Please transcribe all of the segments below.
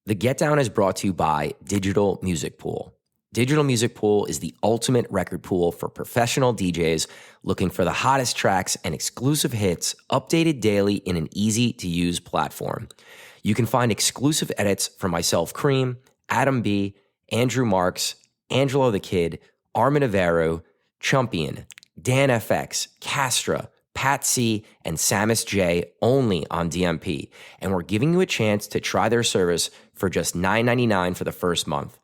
The Get Down is brought to you by Digital Music Pool. Digital Music Pool is the ultimate record pool for professional DJs looking for the hottest tracks and exclusive hits updated daily in an easy-to-use platform. You can find exclusive edits from myself, Cream, Adam B., Andrew Marks, Angelo the Kid, Armin Averu, Chumpian, Dan FX, Castra, Pat C, and Samus J only on DMP. And we're giving you a chance to try their service for just $9.99 for the first month.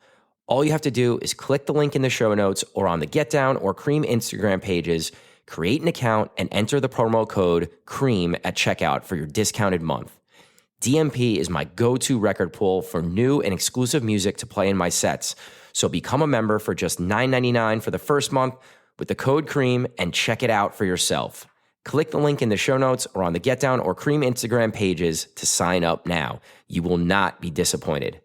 All you have to do is click the link in the show notes or on the Get Down or Cream Instagram pages, create an account, and enter the promo code CREAM at checkout for your discounted month. DMP is my go-to record pool for new and exclusive music to play in my sets. So become a member for just $9.99 for the first month with the code CREAM and check it out for yourself. Click the link in the show notes or on the Get Down or Cream Instagram pages to sign up now. You will not be disappointed.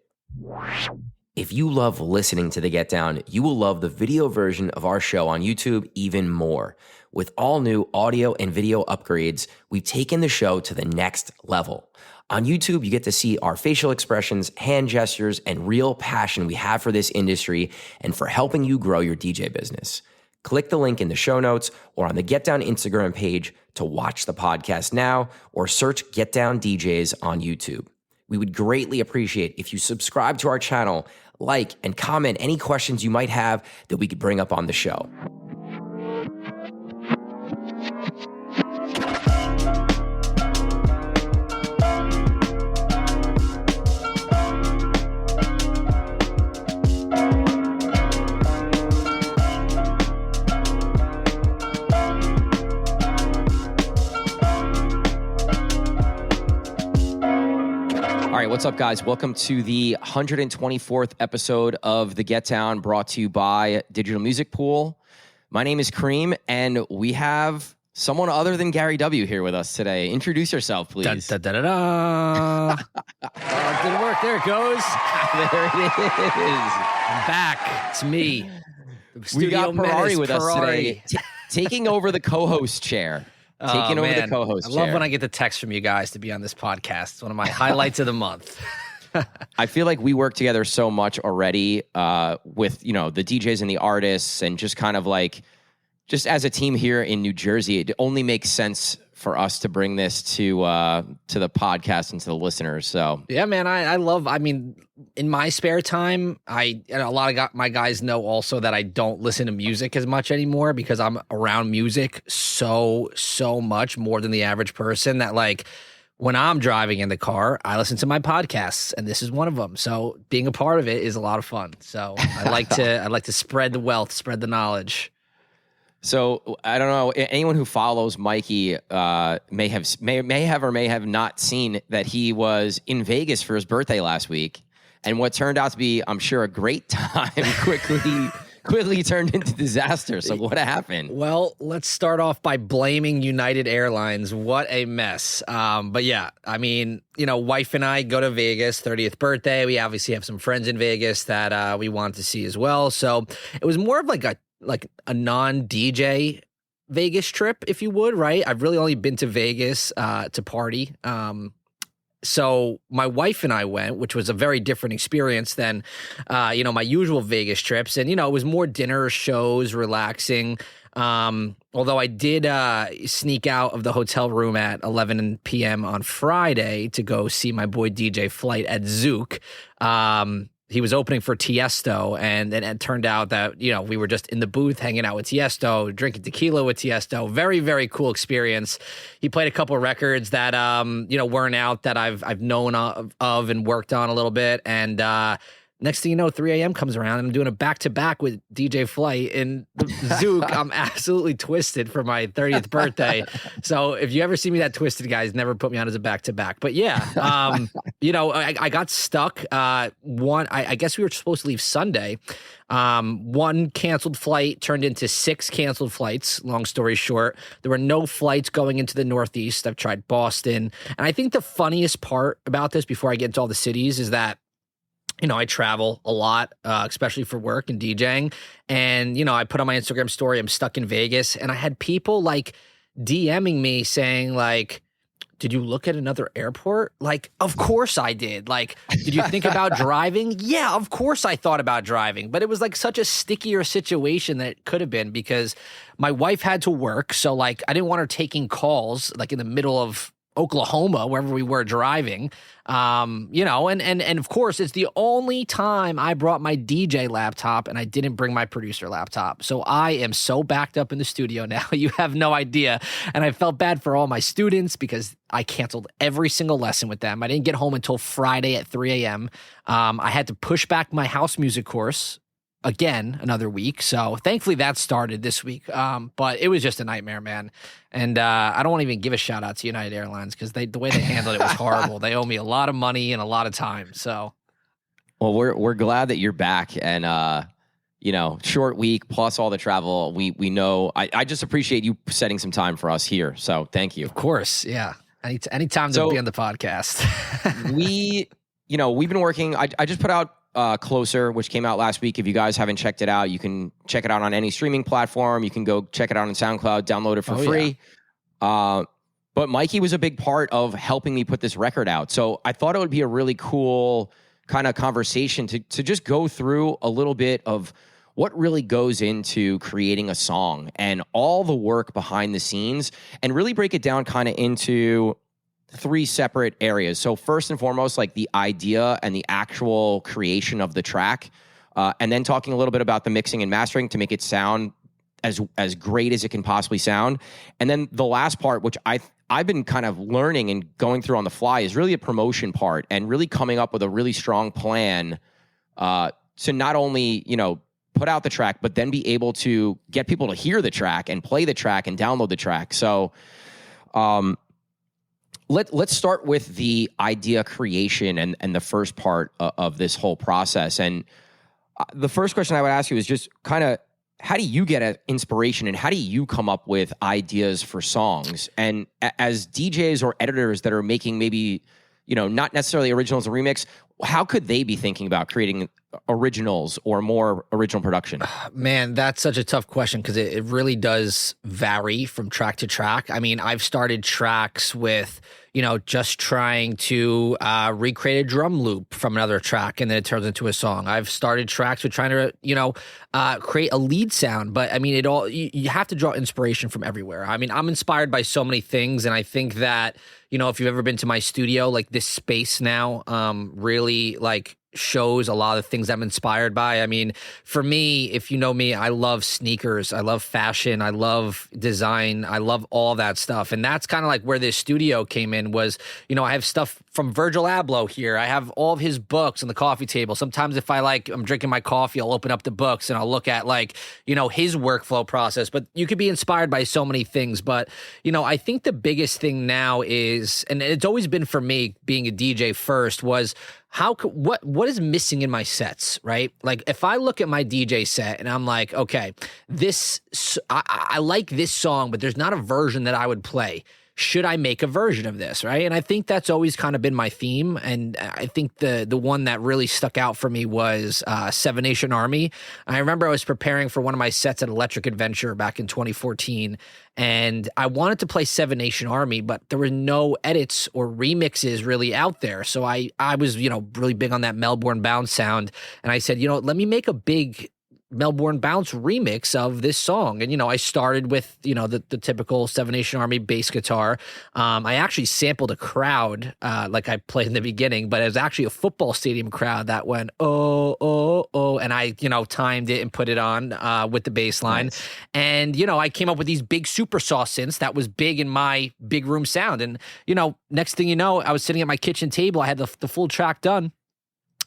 If you love listening to the Get Down, you will love the video version of our show on YouTube even more. With all new audio and video upgrades, we've taken the show to the next level. On YouTube, you get to see our facial expressions, hand gestures, and real passion we have for this industry and for helping you grow your DJ business. Click the link in the show notes or on the Get Down Instagram page to watch the podcast now or search Get Down DJs on YouTube. We would greatly appreciate if you subscribe to our channel, like, and comment any questions you might have that we could bring up on the show. All right, what's up, guys? Welcome to the 124th episode of The Get Down, brought to you by Digital Music Pool. My name is Cream, and we have someone other than Gary W. here with us today. Introduce yourself, please. Da, da, da, da, da. Oh, it didn't work. There it goes. There it is. I'm back. It's me. We got Purari with us Purari. today, taking over the co-host chair. Taking over the co-host I chair. love when I get the text from you guys to be on this podcast. It's one of my highlights of the month. I feel like we work together so much already with, the DJs and the artists and just kind of like, just as a team here in New Jersey, it only makes sense for us to bring this to the podcast and to the listeners. So yeah, man, I mean, in my spare time, and a lot of my guys know also that I don't listen to music as much anymore because I'm around music so much more than the average person that, like, when I'm driving in the car, I listen to my podcasts, and this is one of them. So being a part of it is a lot of fun. So I like to spread the wealth, spread the knowledge. So I don't know, anyone who follows Mikey may have or may have not seen that he was in Vegas for his birthday last week, and what turned out to be, I'm sure, a great time quickly turned into disaster. So what happened? Well, let's start off by blaming United Airlines. What a mess. But yeah, I mean, wife and I go to Vegas, 30th birthday. We obviously have some friends in Vegas that we want to see as well. So it was more of like a non-DJ Vegas trip, if you would, right? I've really only been to Vegas to party. So my wife and I went, which was a very different experience than, my usual Vegas trips. And, it was more dinner, shows, relaxing. Although I did sneak out of the hotel room at 11 p.m. on Friday to go see my boy DJ Flight at Zouk. He was opening for Tiesto, and it turned out that, we were just in the booth hanging out with Tiesto, drinking tequila with Tiesto. Very, very cool experience. He played a couple of records that, weren't out that I've known of and worked on a little bit. And next thing you know, 3 a.m. comes around, and I'm doing a back-to-back with DJ Flight in the Zouk. I'm absolutely twisted for my 30th birthday. So if you ever see me that twisted, guys, never put me on as a back-to-back. But yeah, I got stuck. I guess we were supposed to leave Sunday. One canceled flight turned into 6 canceled flights. Long story short, there were no flights going into the Northeast. I've tried Boston. And I think the funniest part about this, before I get into all the cities, is that I travel a lot, especially for work and DJing. And, I put on my Instagram story, I'm stuck in Vegas. And I had people like DMing me saying like, did you look at another airport? Like, of course I did. Like, did you think about driving? Yeah, of course I thought about driving. But it was like such a stickier situation that it could have been because my wife had to work. So like, I didn't want her taking calls like in the middle of Oklahoma, wherever we were driving, and of course, it's the only time I brought my DJ laptop and I didn't bring my producer laptop. So I am so backed up in the studio now. You have no idea. And I felt bad for all my students because I canceled every single lesson with them. I didn't get home until Friday at 3 a.m. I had to push back my house music course again another week. So thankfully that started this week. But it was just a nightmare, man. And I don't want to even give a shout out to United Airlines because the way they handled it was horrible. They owe me a lot of money and a lot of time. So, well, we're glad that you're back, and short week plus all the travel. We know. I just appreciate you setting some time for us here. So thank you. Of course, yeah. Anytime to be on the podcast. we've been working. I just put out Closer, which came out last week. If you guys haven't checked it out, you can check it out on any streaming platform. You can go check it out on SoundCloud, download it for free. Yeah. But Mikey was a big part of helping me put this record out. So I thought it would be a really cool kind of conversation to just go through a little bit of what really goes into creating a song and all the work behind the scenes and really break it down kind of into 3 separate areas. So first and foremost, like the idea and the actual creation of the track, and then talking a little bit about the mixing and mastering to make it sound as great as it can possibly sound. And then the last part, which I've been kind of learning and going through on the fly, is really a promotion part and really coming up with a really strong plan to not only, put out the track, but then be able to get people to hear the track and play the track and download the track. So, Let's start with the idea creation and the first part of this whole process. And the first question I would ask you is just kind of, how do you get inspiration and how do you come up with ideas for songs? And as DJs or editors that are making maybe, not necessarily originals and remix, how could they be thinking about creating originals or more original production? Man, that's such a tough question because it really does vary from track to track. I mean, I've started tracks with, just trying to recreate a drum loop from another track and then it turns into a song. I've started tracks with trying to, create a lead sound. But I mean, you have to draw inspiration from everywhere. I mean, I'm inspired by so many things. And I think that, if you've ever been to my studio, like this space now, really like shows a lot of things I'm inspired by. I mean, for me, if you know me, I love sneakers, I love fashion, I love design, I love all that stuff. And that's kind of like where this studio came in was, I have stuff from Virgil Abloh here. I have all of his books on the coffee table. Sometimes if I'm drinking my coffee, I'll open up the books and I'll look at his workflow process. But you could be inspired by so many things. But, I think the biggest thing now is, and it's always been for me being a DJ first, was what is missing in my sets, right? Like if I look at my DJ set and I'm like, okay, I like this song, but there's not a version that I would play. Should I make a version of this, right? And I think that's always kind of been my theme. And I think the one that really stuck out for me was Seven Nation Army. I remember I was preparing for one of my sets at Electric Adventure back in 2014, and I wanted to play Seven Nation Army, but there were no edits or remixes really out there. So I was, really big on that Melbourne Bounce sound. And I said, let me make a big Melbourne Bounce remix of this song. And, I started with, the typical Seven Nation Army bass guitar. I actually sampled a crowd, like I played in the beginning, but it was actually a football stadium crowd that went, oh, oh, oh. And I, timed it and put it on with the bass line. Nice. And, I came up with these big super saw synths that was big in my big room sound. And, next thing you know, I was sitting at my kitchen table. I had the full track done.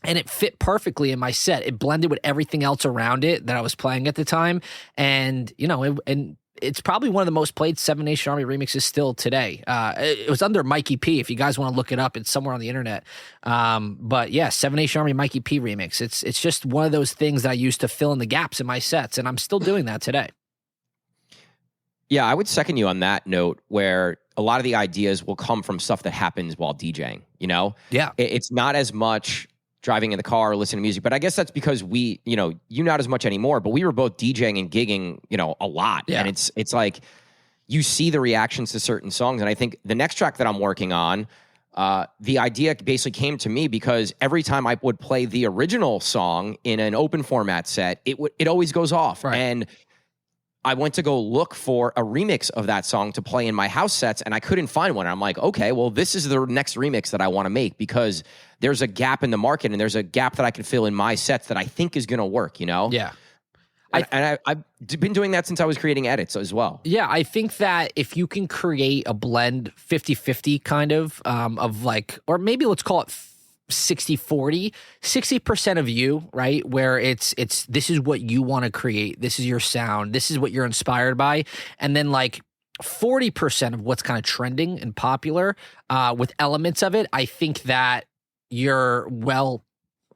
And it fit perfectly in my set. It blended with everything else around it that I was playing at the time. And, and it's probably one of the most played Seven Nation Army remixes still today. It was under Mikey P. If you guys want to look it up, it's somewhere on the internet. But yeah, Seven Nation Army Mikey P remix. It's just one of those things that I used to fill in the gaps in my sets. And I'm still doing that today. Yeah, I would second you on that note where a lot of the ideas will come from stuff that happens while DJing, Yeah. It's not as much driving in the car or listening to music. But I guess that's because we, you not as much anymore, but we were both DJing and gigging, a lot. Yeah. And it's like, you see the reactions to certain songs. And I think the next track that I'm working on, the idea basically came to me because every time I would play the original song in an open format set, it always goes off. Right. And I went to go look for a remix of that song to play in my house sets, and I couldn't find one. I'm like, okay, well, this is the next remix that I want to make because there's a gap in the market and there's a gap that I can fill in my sets that I think is going to work, you know? Yeah. I've been doing that since I was creating edits as well. Yeah, I think that if you can create a blend 50-50 kind of like, or maybe let's call it 60-40, 60% of you, right? Where it's this is what you want to create. This is your sound. This is what you're inspired by. And then like 40% of what's kind of trending and popular with elements of it. I think that you're well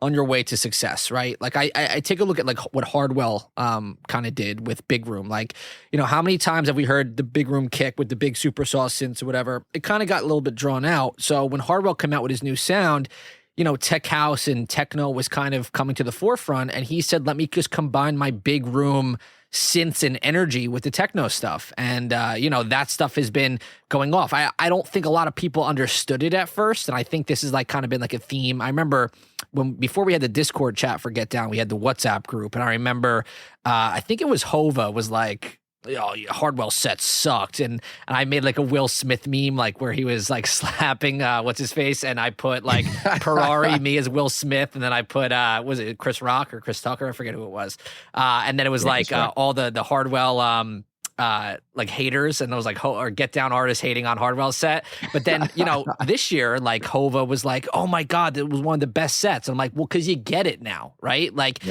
on your way to success, right? Like I take a look at like what Hardwell kind of did with Big Room. Like, you know, how many times have we heard the Big Room kick with the big super saw synths or whatever? It kind of got a little bit drawn out. So when Hardwell came out with his new sound, you know, tech house and techno was kind of coming to the forefront. And he said, let me just combine my Big Room synths and energy with the techno stuff. And, you know, that stuff has been going off. I don't think a lot of people understood it at first. And I think this has like kind of been like a theme. I remember before we had the Discord chat for Get Down, we had the WhatsApp group. And I remember, I think it was Hova was like, oh, Hardwell set sucked. And I made like a Will Smith meme, like where he was like slapping, what's his face? And I put like Purari, me as Will Smith. And then I put, was it Chris Rock or Chris Tucker? I forget who it was. And then it was like all the Hardwell, like haters, and it was like or Get Down artists hating on Hardwell's set. But then, you know, this year, like Hova was like, oh my God, it was one of the best sets. And I'm like, well, because you get it now, right? Like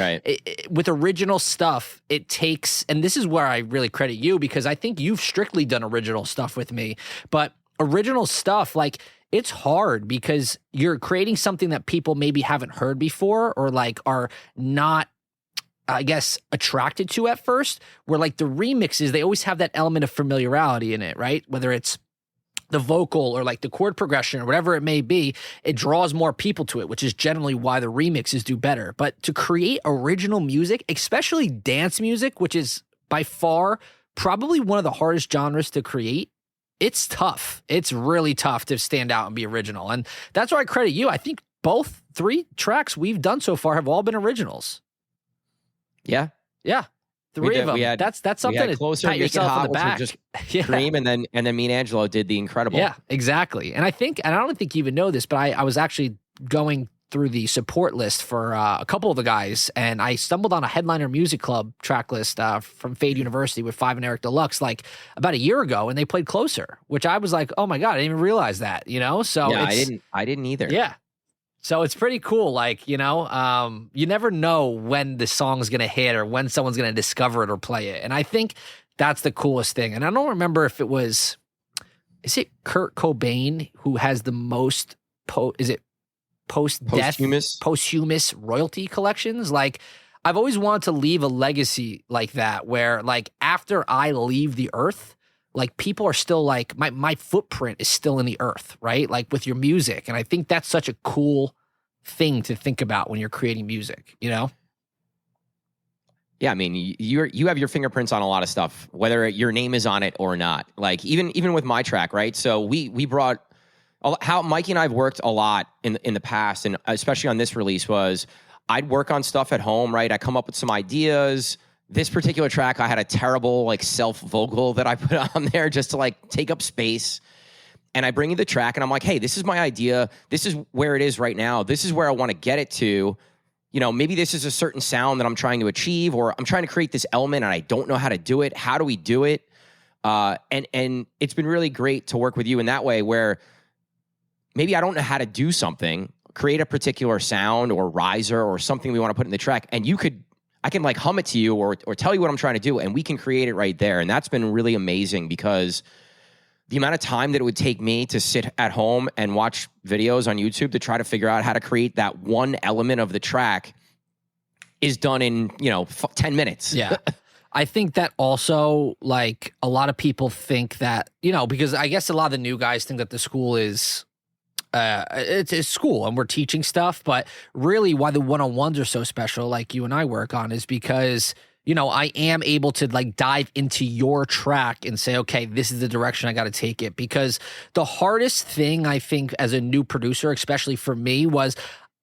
with original stuff, it takes, and this is where I really credit you because I think you've strictly done original stuff with me, but original stuff, like it's hard because you're creating something that people maybe haven't heard before or like are not, I guess, attracted to at first, where like the remixes, they always have that element of familiarity in it, right? Whether it's the vocal or like the chord progression or whatever it may be, it draws more people to it, which is generally why the remixes do better. But to create original music, especially dance music, which is by far probably one of the hardest genres to create, it's tough. It's really tough to stand out and be original. And that's where I credit you. I think both 3 tracks we've done so far have all been originals. Yeah. 3 of them. That's something to Closer, pat yourself on the back. Just Cream, and then me and Angelo did the Incredible. Yeah, exactly. And I don't think you even know this, but I was actually going through the support list for a couple of the guys, and I stumbled on a Headliner Music Club track list from Fade University with Five and Eric Deluxe like about a year ago, and they played Closer, which I was like, oh my God, I didn't even realize that, you know? So yeah, I didn't either. Yeah. So it's pretty cool. Like, you know, you never know when the song's going to hit or when someone's going to discover it or play it. And I think that's the coolest thing. And I don't remember if is it Kurt Cobain who has the most, post-death, posthumous royalty collections? Like, I've always wanted to leave a legacy like that where like after I leave the earth, like people are still like, my footprint is still in the earth, right? Like with your music. And I think that's such a cool thing to think about when you're creating music, you know? Yeah, I mean, you have your fingerprints on a lot of stuff, whether your name is on it or not. Like even with my track, right? So we brought, how Mikey and I have worked a lot in the past, and especially on this release, was I'd work on stuff at home, right? I come up with some ideas. This particular track, I had a terrible like self vocal that I put on there just to like take up space. And I bring you the track and I'm like, hey, this is my idea. This is where it is right now. This is where I want to get it to. You know, maybe this is a certain sound that I'm trying to achieve, or I'm trying to create this element and I don't know how to do it. How do we do it? And it's been really great to work with you in that way where maybe I don't know how to do something, create a particular sound or riser or something we want to put in the track. And I can like hum it to you or tell you what I'm trying to do, and we can create it right there. And that's been really amazing because the amount of time that it would take me to sit at home and watch videos on YouTube to try to figure out how to create that one element of the track is done in, 10 minutes. Yeah. I think that also, like, a lot of people think that, because I guess a lot of the new guys think that the school is, it's school and we're teaching stuff, but really why the one-on-ones are so special, like you and I work on, is because I am able to like dive into your track and say, okay, this is the direction I got to take it. Because the hardest thing I think as a new producer, especially for me, was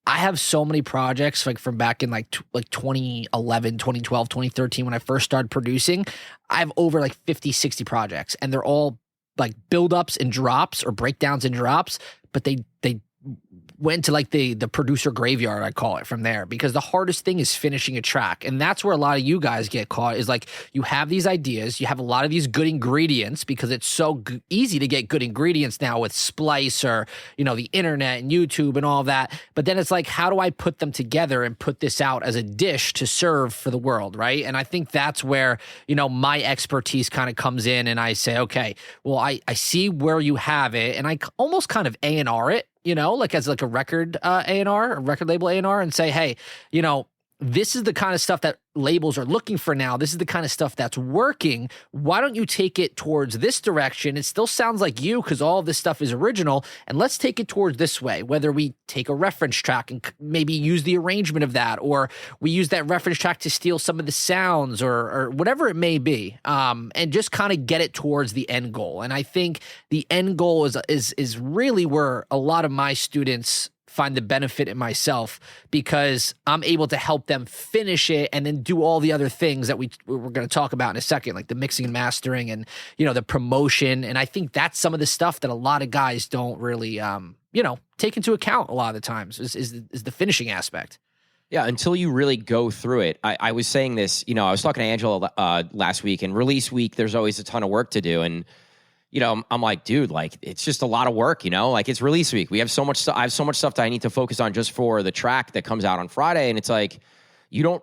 I have so many projects like from back in like 2011, 2012, 2013, when I first started producing. I have over like 50, 60 projects, and they're all like buildups and drops or breakdowns and drops, but they went to like the producer graveyard, I call it, from there, because the hardest thing is finishing a track. And that's where a lot of you guys get caught, is like you have these ideas, you have a lot of these good ingredients, because it's so easy to get good ingredients now with Splice or, the internet and YouTube and all that. But then it's like, how do I put them together and put this out as a dish to serve for the world, right? And I think that's where, my expertise kind of comes in, and I say, okay, well, I see where you have it, and I almost kind of A&R it, like as like a record A&R, a record label A&R, and say, hey, this is the kind of stuff that labels are looking for now. This is the kind of stuff that's working. Why don't you take it towards this direction? It still sounds like you, because all of this stuff is original, and let's take it towards this way, whether we take a reference track and maybe use the arrangement of that, or we use that reference track to steal some of the sounds, or whatever it may be, and just kind of get it towards the end goal. And I think the end goal is really where a lot of my students find the benefit in myself, because I'm able to help them finish it and then do all the other things that we're going to talk about in a second, like the mixing and mastering and, the promotion. And I think that's some of the stuff that a lot of guys don't really, take into account a lot of the times is the finishing aspect. Yeah, until you really go through it. I was saying this, I was talking to Angela last week, and release week, there's always a ton of work to do. And I'm like, dude, like, it's just a lot of work, like, it's release week. We have so much stuff. I have so much stuff that I need to focus on just for the track that comes out on Friday. And it's like, you don't,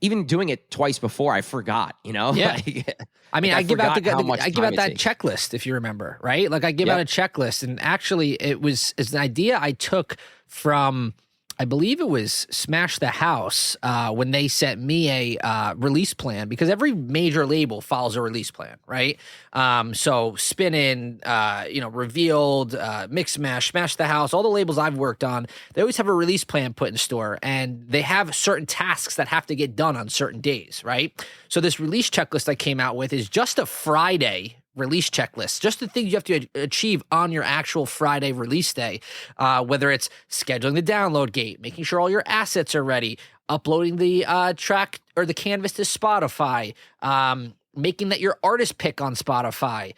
even doing it twice before, I forgot, Yeah. Like, I mean, I give out that takes. checklist, if you remember, right? Like I give out a checklist, and actually it's an idea I took from, I believe it was Smash the House, when they sent me a release plan, because every major label follows a release plan, right? So Spinnin', Revealed, Mix Smash the House, all the labels I've worked on, they always have a release plan put in store, and they have certain tasks that have to get done on certain days, right? So this release checklist I came out with is just a Friday release checklist, just the things you have to achieve on your actual Friday release day, whether it's scheduling the download gate, making sure all your assets are ready, uploading the track or the canvas to Spotify, making that your artist pick on Spotify,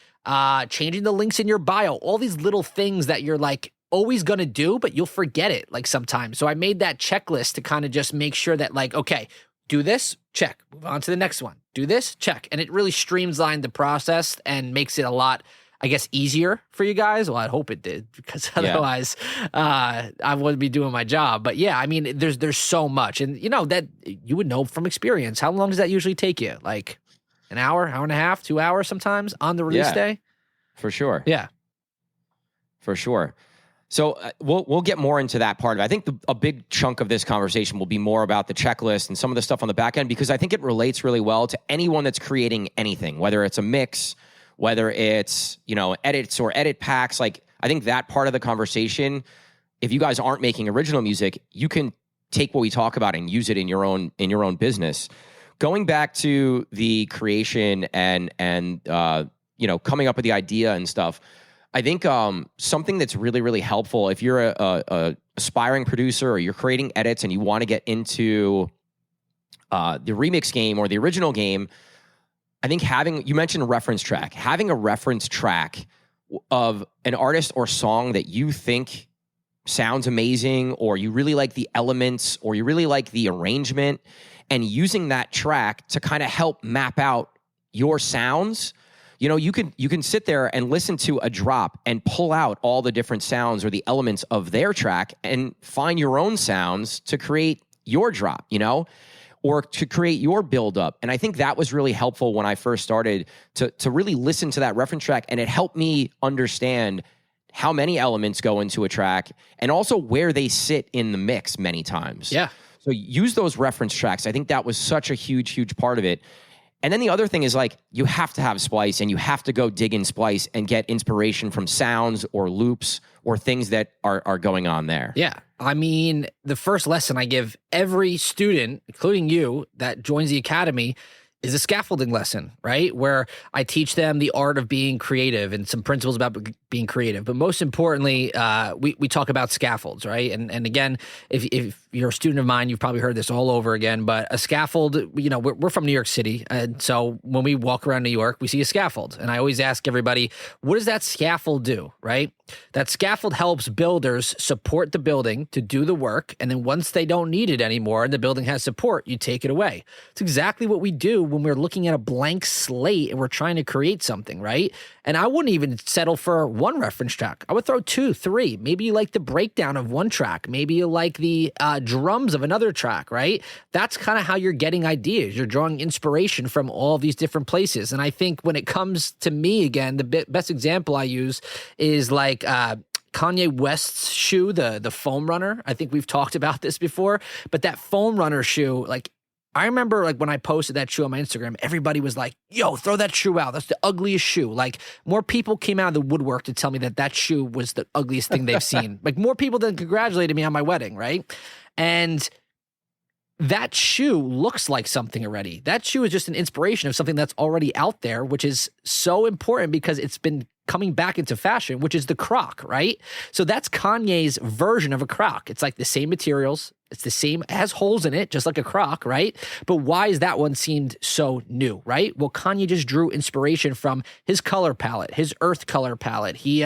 changing the links in your bio, all these little things that you're like always going to do, but you'll forget it like sometimes. So I made that checklist to kind of just make sure that, like, okay, do this, check, move on to the next one. Do this, check. And it really streamlined the process and makes it a lot, I guess, easier for you guys. Well, I hope it did, because otherwise I wouldn't be doing my job. But yeah, I mean, there's so much. And that you would know from experience. How long does that usually take you? Like an hour and a half, 2 hours sometimes on the release day? For sure. Yeah. For sure. So we'll get more into that part of it. I think a big chunk of this conversation will be more about the checklist and some of the stuff on the back end, because I think it relates really well to anyone that's creating anything, whether it's a mix, whether it's, edits or edit packs. Like, I think that part of the conversation, if you guys aren't making original music, you can take what we talk about and use it in your own business. Going back to the creation and coming up with the idea and stuff, I think something that's really, really helpful if you're a aspiring producer or you're creating edits and you want to get into the remix game or the original game, I think you mentioned a reference track. Having a reference track of an artist or song that you think sounds amazing, or you really like the elements, or you really like the arrangement, and using that track to kind of help map out your sounds. You can sit there and listen to a drop and pull out all the different sounds or the elements of their track and find your own sounds to create your drop, or to create your build-up. And I think that was really helpful when I first started to really listen to that reference track, and it helped me understand how many elements go into a track and also where they sit in the mix many times. Yeah. So use those reference tracks. I think that was such a huge, huge part of it. And then the other thing is like, you have to have Splice, and you have to go dig in Splice and get inspiration from sounds or loops or things that are going on there. Yeah. I mean, the first lesson I give every student, including you, that joins the academy is a scaffolding lesson, right? Where I teach them the art of being creative and some principles about being creative. But most importantly, we talk about scaffolds, right? And again, if you're a student of mine, you've probably heard this all over again, but a scaffold, you know, we're from New York City. And so when we walk around New York, we see a scaffold. And I always ask everybody, what does that scaffold do, right? That scaffold helps builders support the building to do the work. And then once they don't need it anymore and the building has support, you take it away. It's exactly what we do when we're looking at a blank slate and we're trying to create something, right? And I wouldn't even settle for one reference track. I would throw 2, 3. Maybe you like the breakdown of one track. Maybe you like the drums of another track, right? That's kind of how you're getting ideas. You're drawing inspiration from all these different places. And I think when it comes to me, again, the best example I use is like Kanye West's shoe, the foam runner. I think we've talked about this before, but that foam runner shoe, like, I remember like when I posted that shoe on my Instagram, everybody was like, yo, throw that shoe out. That's the ugliest shoe. Like, more people came out of the woodwork to tell me that shoe was the ugliest thing they've seen. Like, more people than congratulated me on my wedding, right? And that shoe looks like something already. That shoe is just an inspiration of something that's already out there, which is so important because it's been coming back into fashion, which is the Croc, right? So that's Kanye's version of a Croc. It's like the same materials. It's the same, it has holes in it, just like a Croc, right? But why is that one seemed so new, right? Well, Kanye just drew inspiration from his color palette, his earth color palette. He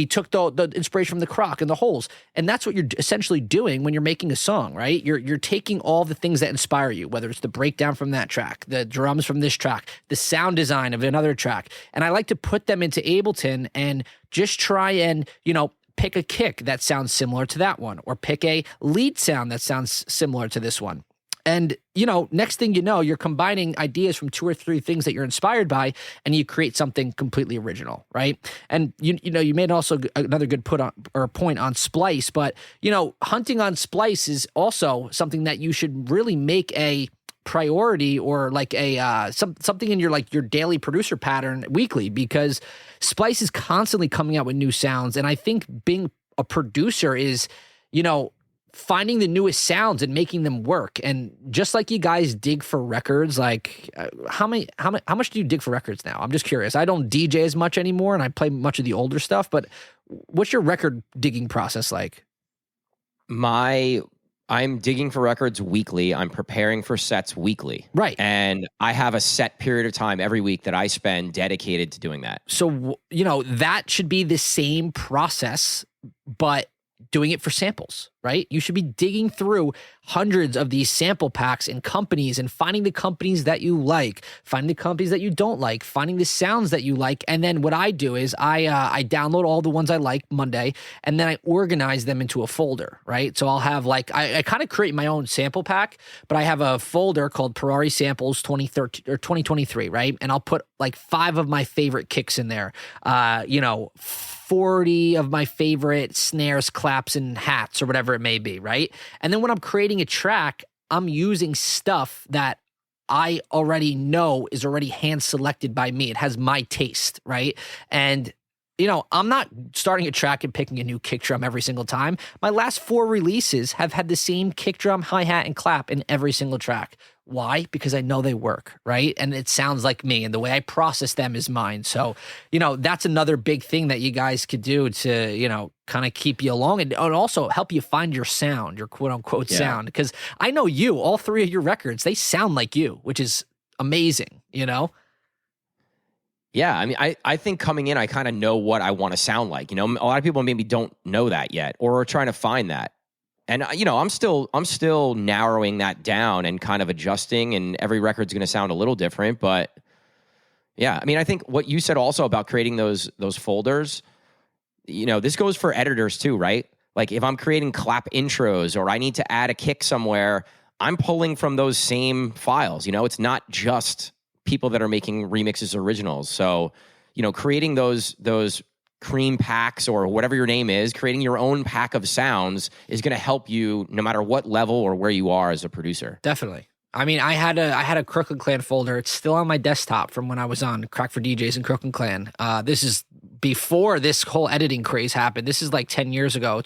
took the inspiration from the Croc and the holes. And that's what you're essentially doing when you're making a song, right? You're taking all the things that inspire you, whether it's the breakdown from that track, the drums from this track, the sound design of another track. And I like to put them into Ableton and just try and, you know, pick a kick that sounds similar to that one, or pick a lead sound that sounds similar to this one. And, you know, next thing you know, you're combining ideas from 2 or 3 things that you're inspired by, and you create something completely original, right? And, you know, you made also another good point on Splice, but, you know, hunting on Splice is also something that you should really make a priority, or like a something in your like your daily producer pattern weekly, because Splice is constantly coming out with new sounds. And I think being a producer is, you know, finding the newest sounds and making them work. And just like you guys dig for records, like how much do you dig for records now? I'm just curious. I don't DJ as much anymore, and I play much of the older stuff, but what's your record digging process like? I'm digging for records weekly. I'm preparing for sets weekly. Right. And I have a set period of time every week that I spend dedicated to doing that. So, you know, that should be the same process, but doing it for samples, right? You should be digging through hundreds of these sample packs and companies and finding the companies that you like, finding the companies that you don't like, finding the sounds that you like. And then what I do is I download all the ones I like Monday, and then I organize them into a folder, right? So I'll have like, I kind of create my own sample pack, but I have a folder called Purari Samples 2013 or 2023, right? And I'll put like 5 of my favorite kicks in there, 40 of my favorite snares, claps, and hats, or whatever it may be, right? And then when I'm creating a track, I'm using stuff that I already know is already hand-selected by me. It has my taste, right? And, you know, I'm not starting a track and picking a new kick drum every single time. My last 4 releases have had the same kick drum, hi-hat, and clap in every single track. Why? Because I know they work, right? And it sounds like me, and the way I process them is mine. So, you know, that's another big thing that you guys could do to, you know, kind of keep you along, and also help you find your sound, your quote unquote sound. Because I know you, all 3 of your records, they sound like you, which is amazing, you know? Yeah, I mean, I think coming in, I kind of know what I want to sound like. You know, a lot of people maybe don't know that yet, or are trying to find that. And, you know, I'm still narrowing that down and kind of adjusting, and every record's going to sound a little different. But yeah, I mean, I think what you said also about creating those folders, you know, this goes for editors too, right? Like if I'm creating clap intros, or I need to add a kick somewhere, I'm pulling from those same files. You know, it's not just people that are making remixes or originals. So, you know, creating those cream packs, or whatever your name is, creating your own pack of sounds is going to help you no matter what level or where you are as a producer. Definitely. I mean, I had a Crooklyn Clan folder. It's still on my desktop from when I was on Crack for DJs and Crooklyn Clan. This is before this whole editing craze happened. This is like 10 years ago,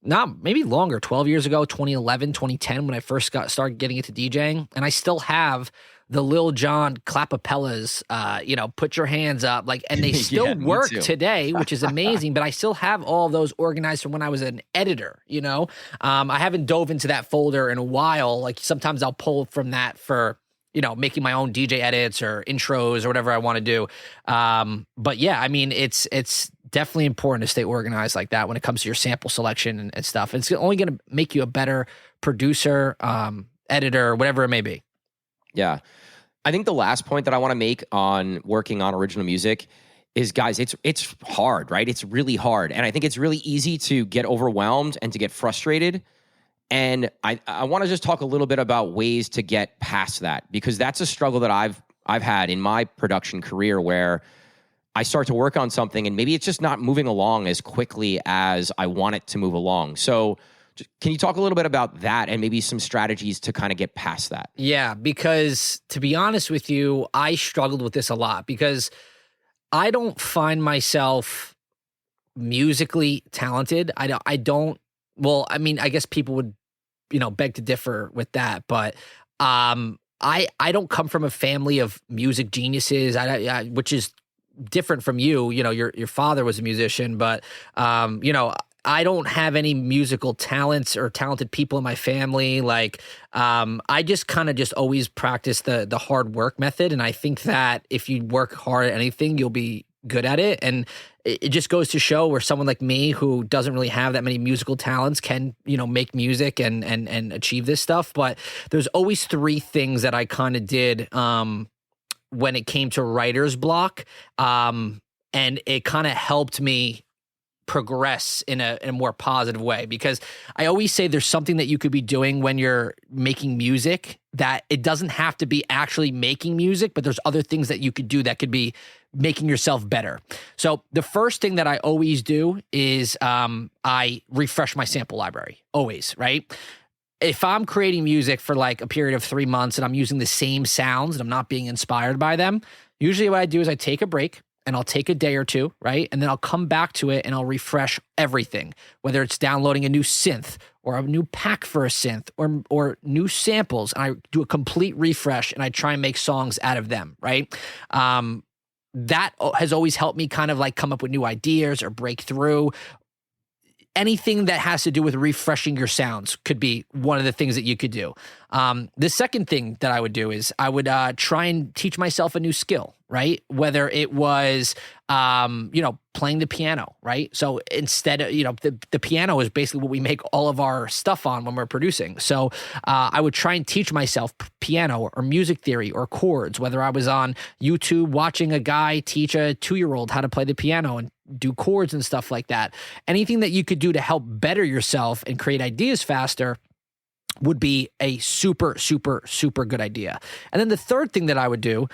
not maybe longer, 12 years ago, 2011, 2010, when I first started getting into DJing. And I still have the Lil Jon clapapellas, put your hands up, and they still work today, which is amazing. But I still have all those organized from when I was an editor. I haven't dove into that folder in a while. Like sometimes I'll pull from that for making my own DJ edits or intros or whatever I want to do. But yeah, I mean, it's definitely important to stay organized like that when it comes to your sample selection and stuff. It's only going to make you a better producer, editor, whatever it may be. Yeah. I think the last point that I want to make on working on original music is, guys, it's hard, right? It's really hard. And I think it's really easy to get overwhelmed and to get frustrated. And I want to just talk a little bit about ways to get past that, because that's a struggle that I've had in my production career, where I start to work on something and maybe it's just not moving along as quickly as I want it to move along. So can you talk a little bit about that and maybe some strategies to kind of get past that? Yeah, because to be honest with you, I struggled with this a lot because I don't find myself musically talented. I don't. Well, I mean, I guess people would, beg to differ with that, but I don't come from a family of music geniuses, which is different from you. Your father was a musician, but I don't have any musical talents or talented people in my family. I just kind of just always practice the hard work method. And I think that if you work hard at anything, you'll be good at it. And it just goes to show where someone like me, who doesn't really have that many musical talents, can, make music and achieve this stuff. But there's always three things that I kind of did when it came to writer's block. And it kind of helped me progress in a more positive way, because I always say there's something that you could be doing when you're making music that it doesn't have to be actually making music, but there's other things that you could do that could be making yourself better. So the first thing that I always do is I refresh my sample library, always, right? If I'm creating music for like a period of 3 months and I'm using the same sounds and I'm not being inspired by them, usually what I do is I take a break and I'll take a day or two, right? And then I'll come back to it and I'll refresh everything, whether it's downloading a new synth or a new pack for a synth or new samples. And I do a complete refresh and I try and make songs out of them, right? That has always helped me kind of like come up with new ideas or break through. Anything that has to do with refreshing your sounds could be one of the things that you could do. The second thing that I would do is I would try and teach myself a new skill, right? Whether it was, playing the piano, right? So instead of, the piano is basically what we make all of our stuff on when we're producing. So I would try and teach myself piano or music theory or chords, whether I was on YouTube watching a guy teach a 2-year-old how to play the piano and do chords and stuff like that. Anything that you could do to help better yourself and create ideas faster would be a super, super, super good idea. And then the third thing that I would do,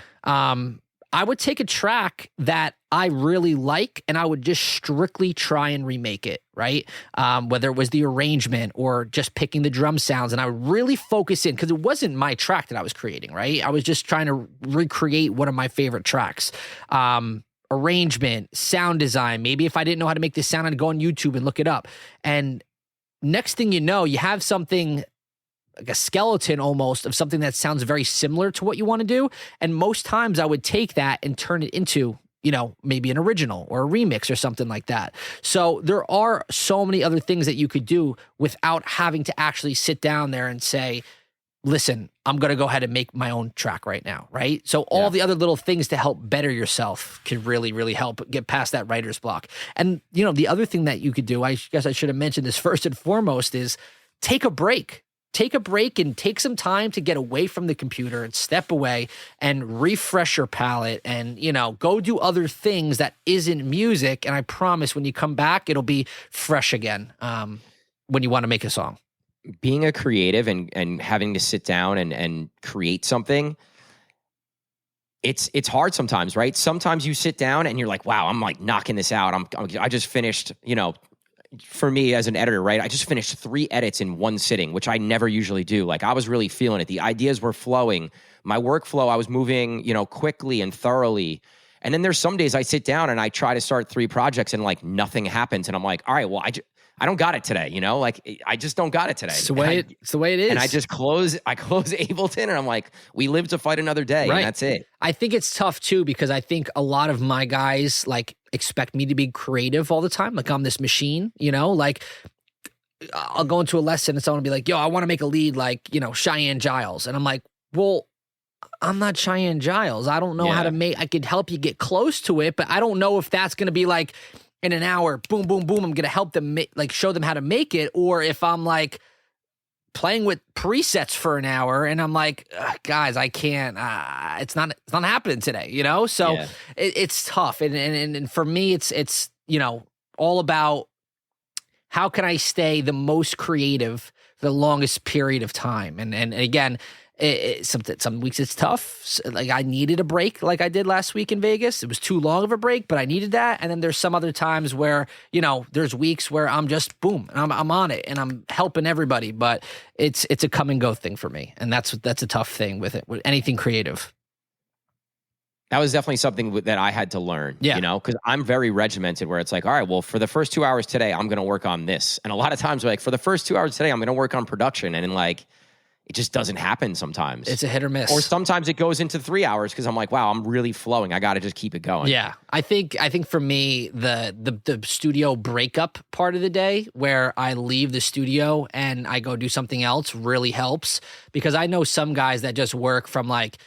I would take a track that I really like and I would just strictly try and remake it, right? Whether it was the arrangement or just picking the drum sounds, and I would really focus in, because it wasn't my track that I was creating, right? I was just trying to recreate one of my favorite tracks. Arrangement, sound design. Maybe if I didn't know how to make this sound, I'd go on YouTube and look it up. And next thing you know, you have something like a skeleton almost of something that sounds very similar to what you want to do. And most times I would take that and turn it into, maybe an original or a remix or something like that. So there are so many other things that you could do without having to actually sit down there and say, listen, I'm going to go ahead and make my own track right now, right? So all the other little things to help better yourself can really, really help get past that writer's block. And, the other thing that you could do, I guess I should have mentioned this first and foremost, is take a break. Take a break and take some time to get away from the computer and step away and refresh your palette and, go do other things that isn't music. And I promise when you come back, it'll be fresh again when you want to make a song. Being a creative and having to sit down and create something, it's hard sometimes, right? Sometimes you sit down and you're like, wow, I'm like knocking this out. I just finished, for me as an editor, right? I just finished 3 edits in one sitting, which I never usually do. Like I was really feeling it. The ideas were flowing. My workflow, I was moving, quickly and thoroughly. And then there's some days I sit down and I try to start 3 projects and like nothing happens. And I'm like, all right, well, I don't got it today, like I just don't got it today. It's the way it is. And I close Ableton and I'm like, we live to fight another day. Right. And that's it. I think it's tough too, because I think a lot of my guys like expect me to be creative all the time. Like I'm this machine, like I'll go into a lesson and someone will be like, yo, I want to make a lead like, Cheyenne Giles. And I'm like, well, I'm not Cheyenne Giles. I don't know how to I could help you get close to it, but I don't know if that's going to be like in an hour, boom, boom, boom, I'm going to help them show them how to make it. Or if I'm like playing with presets for an hour and I'm like, guys, I can't, it's not happening today, So it's tough. And for me, it's, all about how can I stay the most creative for the longest period of time. And again, some weeks it's tough. Like I needed a break like I did last week in Vegas. It was too long of a break, but I needed that. And then there's some other times where, there's weeks where I'm just boom, and I'm on it and I'm helping everybody, but it's a come and go thing for me. And that's a tough thing with anything creative. That was definitely something that I had to learn, because I'm very regimented where it's like, all right, well, for the first 2 hours today, I'm going to work on this. And a lot of times like for the first 2 hours today, I'm going to work on production. And like, it just doesn't happen sometimes. It's a hit or miss. Or sometimes it goes into 3 hours because I'm like, wow, I'm really flowing. I got to just keep it going. Yeah. I think for me, the studio breakup part of the day where I leave the studio and I go do something else really helps, because I know some guys that just work from like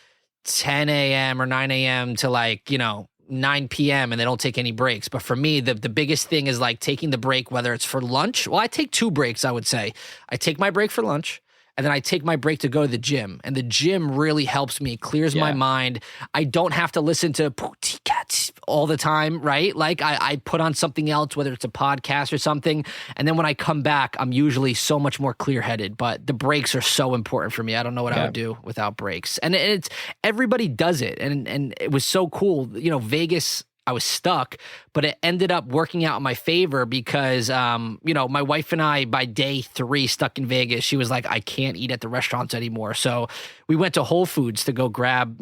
10 a.m. or 9 a.m. to like, 9 p.m. and they don't take any breaks. But for me, the biggest thing is like taking the break, whether it's for lunch. Well, I take 2 breaks, I would say. I take my break for lunch, and then I take my break to go to the gym. And the gym really helps me. It clears my mind. I don't have to listen to Pussycats all the time, right? Like I put on something else, whether it's a podcast or something. And then when I come back, I'm usually so much more clear-headed. But the breaks are so important for me. I don't know what I would do without breaks. And it's everybody does it. And it was so cool. Vegas, I was stuck, but it ended up working out in my favor because, my wife and I, by day 3 stuck in Vegas, she was like, I can't eat at the restaurants anymore. So we went to Whole Foods to go grab,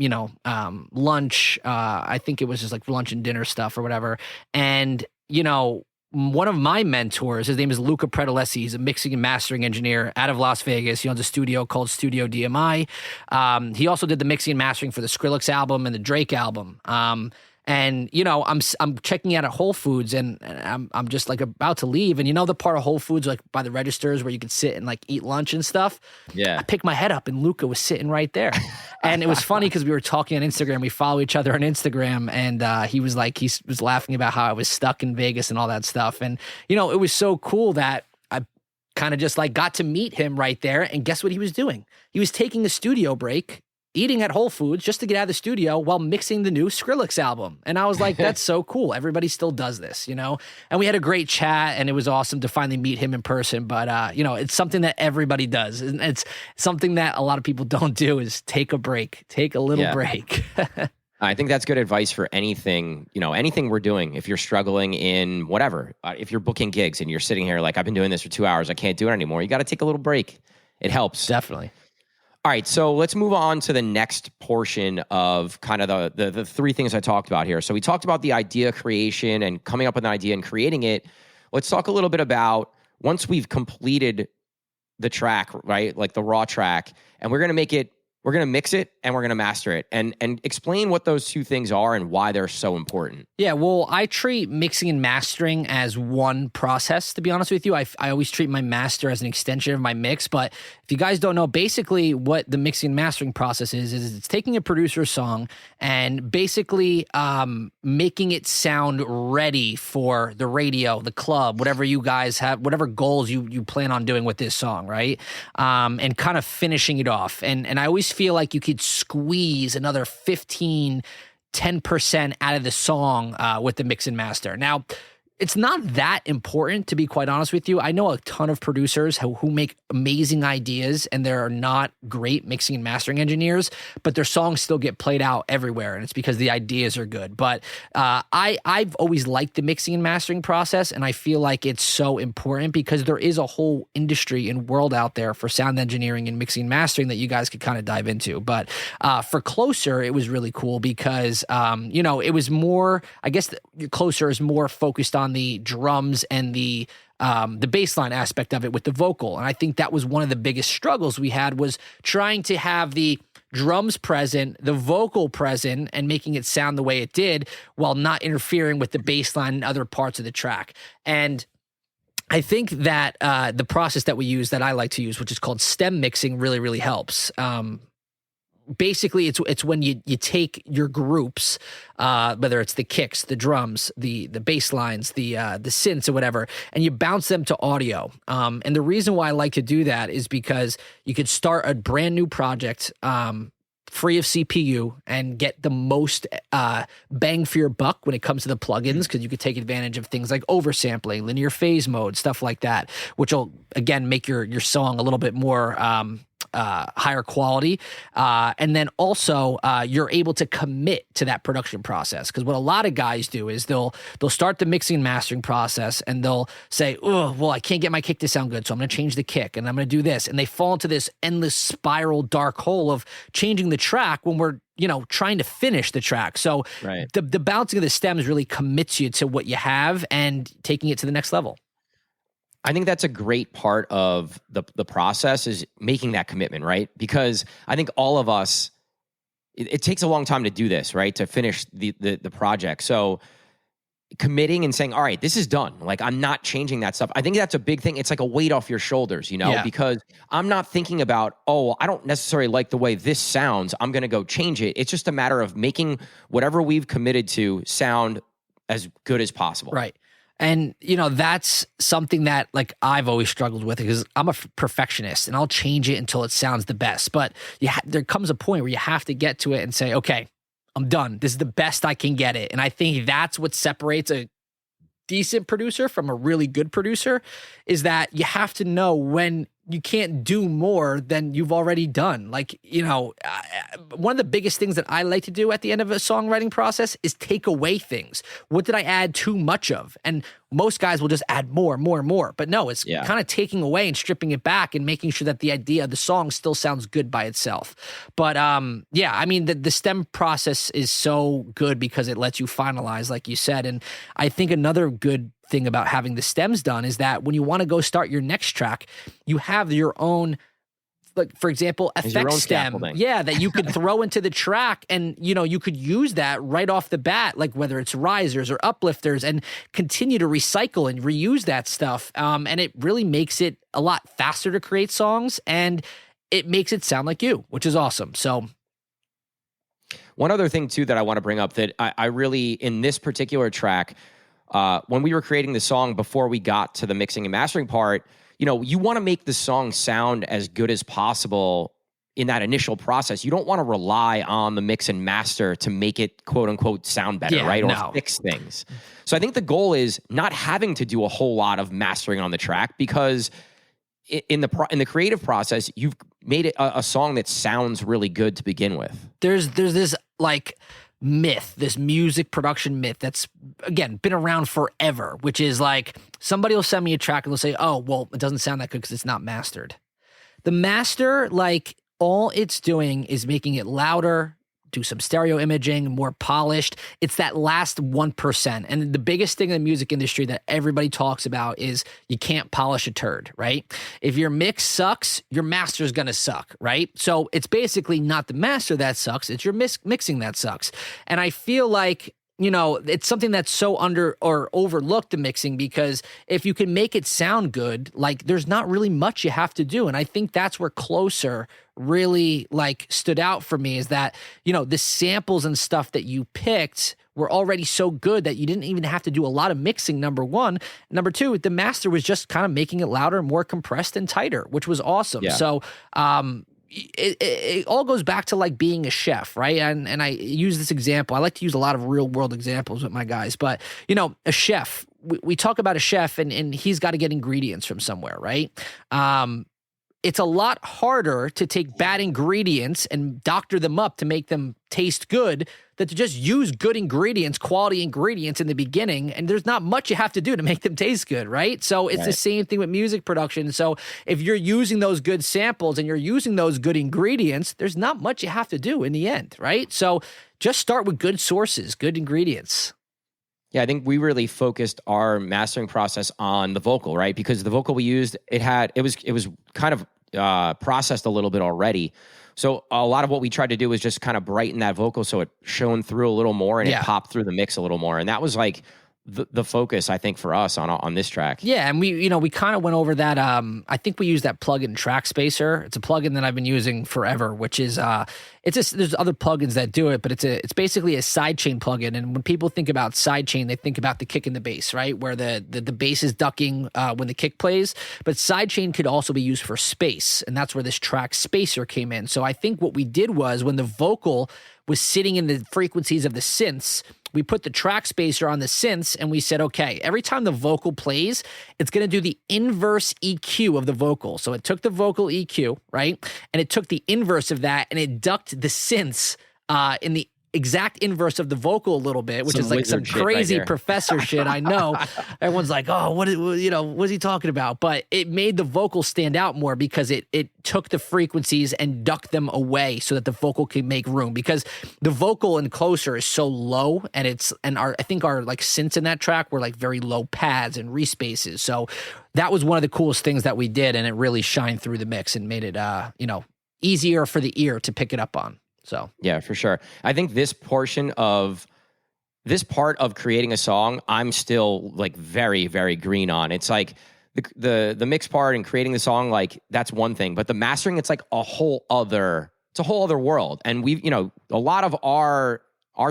lunch. I think it was just like lunch and dinner stuff or whatever. And, one of my mentors, his name is Luca Predolesi. He's a mixing and mastering engineer out of Las Vegas. He owns a studio called Studio DMI. He also did the mixing and mastering for the Skrillex album and the Drake album. And I'm checking out at Whole Foods and I'm just like about to leave, and the part of Whole Foods like by the registers where you could sit and like eat lunch and stuff. Yeah, I picked my head up and Luca was sitting right there, and it was funny because we were talking on Instagram. We follow each other on Instagram, and he was laughing about how I was stuck in Vegas and all that stuff, and it was so cool that I kind of just like got to meet him right there. And guess what he was doing? He was taking a studio break, eating at Whole Foods just to get out of the studio while mixing the new Skrillex album. And I was like, that's so cool. Everybody still does this, And we had a great chat, and it was awesome to finally meet him in person. But, it's something that everybody does. And it's something that a lot of people don't do is take a break, take a little break. I think that's good advice for anything, anything we're doing. If you're struggling in whatever, if you're booking gigs and you're sitting here like, I've been doing this for 2 hours, I can't do it anymore. You got to take a little break. It helps. Definitely. All right, so let's move on to the next portion of kind of the 3 things I talked about here. So we talked about the idea creation and coming up with an idea and creating it. Let's talk a little bit about once we've completed the track, right? Like the raw track, and we're going to mix it and we're going to master it, and explain what those 2 things are and why they're so important. Yeah, well, I treat mixing and mastering as one process, to be honest with you. I always treat my master as an extension of my mix, but if you guys don't know, basically what the mixing and mastering process is it's taking a producer's song and basically making it sound ready for the radio, the club, whatever you guys have, whatever goals you plan on doing with this song, right? And kind of finishing it off. And I always feel like you could squeeze another 10% out of the song with the mix and master. Now, it's not that important, to be quite honest with you. I know a ton of producers who make amazing ideas and they're not great mixing and mastering engineers, but their songs still get played out everywhere, and it's because the ideas are good. But I've always liked the mixing and mastering process, and I feel like it's so important because there is a whole industry and world out there for sound engineering and mixing and mastering that you guys could kind of dive into. But for Closer, it was really cool because, it was more, I guess Closer is more focused on the drums and the baseline aspect of it with the vocal. And I think that was one of the biggest struggles we had, was trying to have the drums present, the vocal present, and making it sound the way it did while not interfering with the baseline and other parts of the track. And I think that the process that we use, that I like to use, which is called stem mixing, really, really helps. Basically, it's when you take your groups, whether it's the kicks, the drums, the bass lines, the synths or whatever, and you bounce them to audio. And the reason why I like to do that is because you could start a brand new project free of CPU and get the most bang for your buck when it comes to the plugins, because you could take advantage of things like oversampling, linear phase mode, stuff like that, which will, again, make your song a little bit more higher quality. And then also you're able to commit to that production process. Because what a lot of guys do is they'll start the mixing and mastering process and they'll say, oh, well, I can't get my kick to sound good, so I'm going to change the kick and I'm going to do this. And they fall into this endless spiral dark hole of changing the track when we're trying to finish the track. So right. the bouncing of the stems really commits you to what you have and taking it to the next level. I think that's a great part of the process, is making that commitment, right? Because I think all of us, it takes a long time to do this, right? To finish the project. So committing and saying, all right, this is done. Like, I'm not changing that stuff. I think that's a big thing. It's like a weight off your shoulders, Yeah. because I'm not thinking about, oh, I don't necessarily like the way this sounds, I'm going to go change it. It's just a matter of making whatever we've committed to sound as good as possible. Right. And, that's something that, like, I've always struggled with, because I'm a perfectionist and I'll change it until it sounds the best. But there comes a point where you have to get to it and say, okay, I'm done. This is the best I can get it. And I think that's what separates a decent producer from a really good producer, is that you have to know when you can't do more than you've already done. Like, one of the biggest things that I like to do at the end of a songwriting process is take away things. What did I add too much of? And most guys will just add more. But no, it's kind of taking away and stripping it back and making sure that the idea of the song still sounds good by itself. But the stem process is so good because it lets you finalize, like you said. And I think another good thing about having the stems done is that when you want to go start your next track, you have your own, like, for example, effect stem, that you could throw into the track, and you could use that right off the bat, like whether it's risers or uplifters, and continue to recycle and reuse that stuff. And it really makes it a lot faster to create songs, and it makes it sound like you, which is awesome. So one other thing too that I want to bring up, that I really, in this particular track, when we were creating the song, before we got to the mixing and mastering part, you want to make the song sound as good as possible in that initial process. You don't want to rely on the mix and master to make it, quote unquote, sound better, right? Or fix things. So I think the goal is not having to do a whole lot of mastering on the track, because in the creative process, you've made it a song that sounds really good to begin with. There's this, like, myth, this music production myth that's, again, been around forever, which is like, somebody will send me a track and they'll say, oh, well, it doesn't sound that good because it's not mastered. The master, like, all it's doing is making it louder, do some stereo imaging, more polished. It's that last 1%. And the biggest thing in the music industry that everybody talks about is you can't polish a turd, right? If your mix sucks, your master's going to suck, right? So it's basically not the master that sucks, it's your mixing that sucks. And I feel like, it's something that's so under or overlooked, the mixing, because if you can make it sound good, like, there's not really much you have to do. And I think that's where Closer really, like, stood out for me, is that, the samples and stuff that you picked were already so good that you didn't even have to do a lot of mixing, number one. Number two, the master was just kind of making it louder, more compressed and tighter, which was awesome. Yeah. So, it all goes back to, like, being a chef, right? And I use this example. I like to use a lot of real world examples with my guys, but a chef, we talk about a chef and he's got to get ingredients from somewhere, right? It's a lot harder to take bad ingredients and doctor them up to make them taste good than to just use good ingredients, quality ingredients in the beginning. And there's not much you have to do to make them taste good, right? So it's the same thing with music production. So if you're using those good samples and you're using those good ingredients, there's not much you have to do in the end, right? So just start with good sources, good ingredients. Yeah, I think we really focused our mastering process on the vocal, right? Because the vocal we used, it was kind of processed a little bit already. So a lot of what we tried to do was just kind of brighten that vocal so it shone through a little more and it popped through the mix a little more. And that was like the focus, I think, for us on this track. Yeah, and we kind of went over that. I think we used that plugin Track Spacer. It's a plugin that I've been using forever, which is there's other plugins that do it, but it's basically a sidechain plugin. And when people think about sidechain, they think about the kick and the bass, right? Where the bass is ducking when the kick plays. But sidechain could also be used for space, and that's where this Track Spacer came in. So I think what we did was when the vocal was sitting in the frequencies of the synths, we put the track spacer on the synths and we said, okay, every time the vocal plays, it's going to do the inverse EQ of the vocal. So it took the vocal EQ, right? And it took the inverse of that and it ducked the synths in the exact inverse of the vocal a little bit, which is like some crazy professor shit. I know. Everyone's like, oh, what's he talking about? But it made the vocal stand out more because it took the frequencies and ducked them away so that the vocal could make room, because the vocal in Closer is so low, and I think our like synths in that track were like very low pads and respaces. So that was one of the coolest things that we did, and it really shined through the mix and made it easier for the ear to pick it up on. So yeah, for sure. I think this part of creating a song, I'm still like very, very green on. It's like the mix part and creating the song, like that's one thing, but the mastering, it's like a whole other world. And we've, a lot of our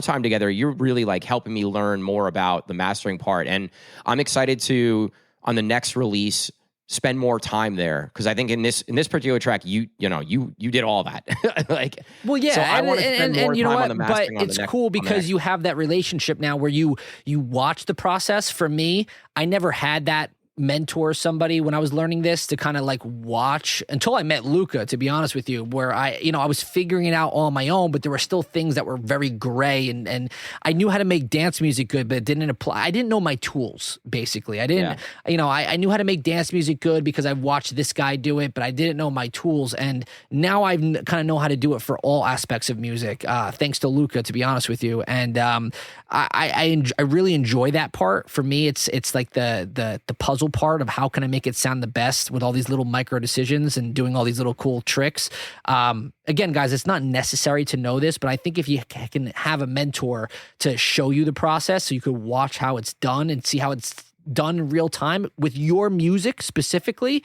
time together, you're really like helping me learn more about the mastering part. And I'm excited to, on the next release, spend more time there, because I think in this particular track, you did all that. Like, well, yeah, so I want to spend more you know time what? on the mastering. But it's cool because you have that relationship now where you watch the process. For me, I never had that mentor somebody when I was learning this to kind of like watch until I met Luca, to be honest with you, where I was figuring it out all on my own, but there were still things that were very gray, and I knew how to make dance music good, but it didn't apply. I didn't know my tools, basically. I didn't, I knew how to make dance music good because I watched this guy do it, but I didn't know my tools. And now I kind of know how to do it for all aspects of music, thanks to Luca, to be honest with you. And I really enjoy that part. For me, it's like the puzzle part of how can I make it sound the best with all these little micro decisions and doing all these little cool tricks. Again, guys, it's not necessary to know this, but I think if you can have a mentor to show you the process so you could watch how it's done and see how it's done in real time with your music specifically,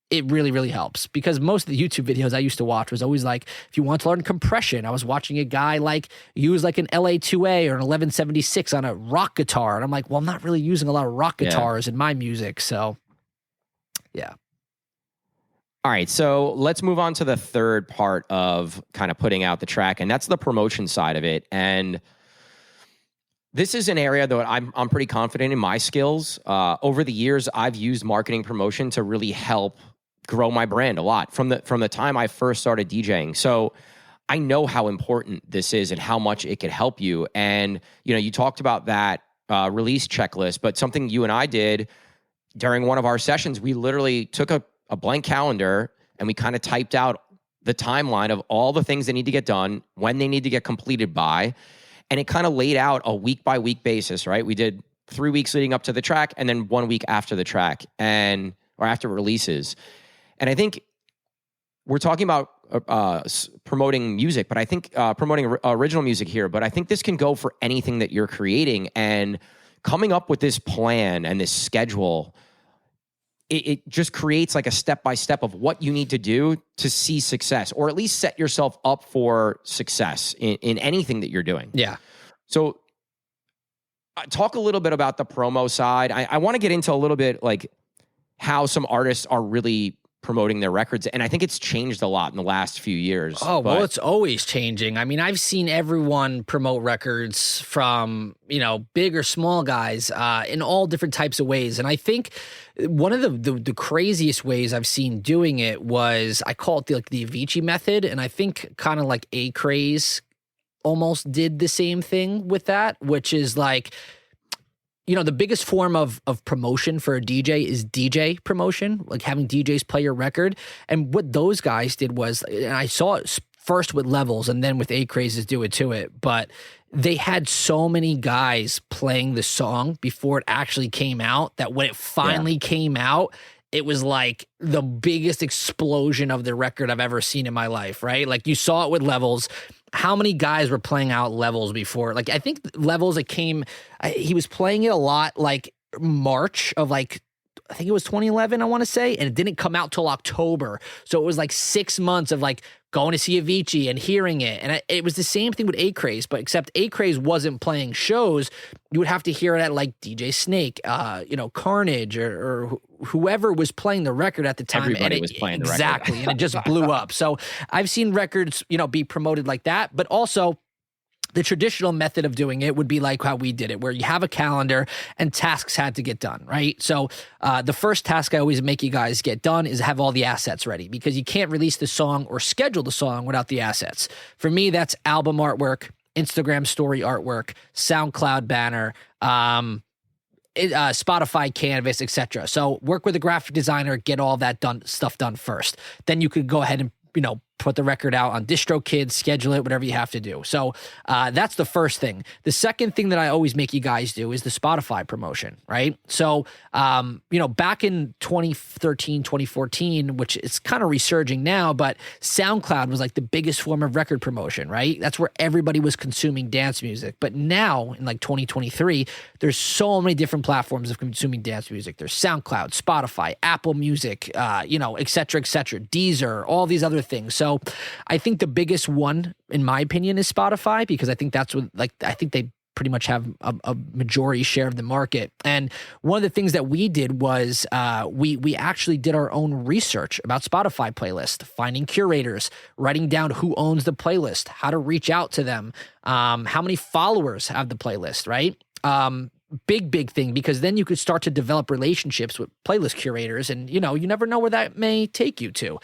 it really, really helps, because most of the YouTube videos I used to watch was always like, if you want to learn compression, I was watching a guy like use like an LA2A or an 1176 on a rock guitar. And I'm like, well, I'm not really using a lot of rock guitars in my music. So yeah. All right. So let's move on to the third part of kind of putting out the track, and that's the promotion side of it. And this is an area that I'm pretty confident in my skills. Over the years, I've used marketing promotion to really help grow my brand a lot from the time I first started DJing. So I know how important this is and how much it could help you. And, you talked about that release checklist, but something you and I did during one of our sessions, we literally took a blank calendar and we kind of typed out the timeline of all the things that need to get done, when they need to get completed by. And it kind of laid out a week by week basis, right? We did 3 weeks leading up to the track and then 1 week after the track or after releases. And I think we're talking about promoting music, but I think promoting original music here, but I think this can go for anything that you're creating. And coming up with this plan and this schedule, it just creates like a step-by-step of what you need to do to see success, or at least set yourself up for success in anything that you're doing. Yeah. So talk a little bit about the promo side. I want to get into a little bit like how some artists are really promoting their records. And I think it's changed a lot in the last few years. Oh, well, it's always changing. I mean, I've seen everyone promote records from, big or small guys in all different types of ways. And I think one of the craziest ways I've seen doing it was, I call it the Avicii method. And I think kind of like A-Craze almost did the same thing with that, which is like, the biggest form of promotion for a DJ is DJ promotion, like having DJs play your record. And what those guys did was, and I saw it first with Levels and then with A-Crazes do it to it, but they had so many guys playing the song before it actually came out that when it finally came out, it was like the biggest explosion of the record I've ever seen in my life, right? Like you saw it with Levels. How many guys were playing out Levels before? Like I think Levels, he was playing it a lot like March of I think it was 2011, I want to say, and it didn't come out till October. So it was like 6 months of like going to see Avicii and hearing it. And it was the same thing with A-Craze, but except A-Craze wasn't playing shows. You would have to hear it at like DJ Snake, Carnage or whoever was playing the record at the time. Everybody was playing the record. Exactly. And it just blew up. So I've seen records, be promoted like that, but also the traditional method of doing it would be like how we did it, where you have a calendar and tasks had to get done, right? So the first task I always make you guys get done is have all the assets ready, because you can't release the song or schedule the song without the assets. For me, that's album artwork, Instagram story artwork, SoundCloud banner, Spotify canvas, etc. So work with a graphic designer, get all that stuff done first. Then you could go ahead and put the record out on DistroKid, schedule it, whatever you have to do. So that's the first thing. The second thing that I always make you guys do is the Spotify promotion, right? So, back in 2013, 2014, which is kind of resurging now, but SoundCloud was like the biggest form of record promotion, right? That's where everybody was consuming dance music. But now in like 2023, there's so many different platforms of consuming dance music. There's SoundCloud, Spotify, Apple Music, et cetera, Deezer, all these other things. So I think the biggest one, in my opinion, is Spotify, because I think that's what, I think they pretty much have a majority share of the market. And one of the things that we did was we actually did our own research about Spotify playlist, finding curators, writing down who owns the playlist, how to reach out to them, how many followers have the playlist, right? Big thing, because then you could start to develop relationships with playlist curators, and you never know where that may take you to.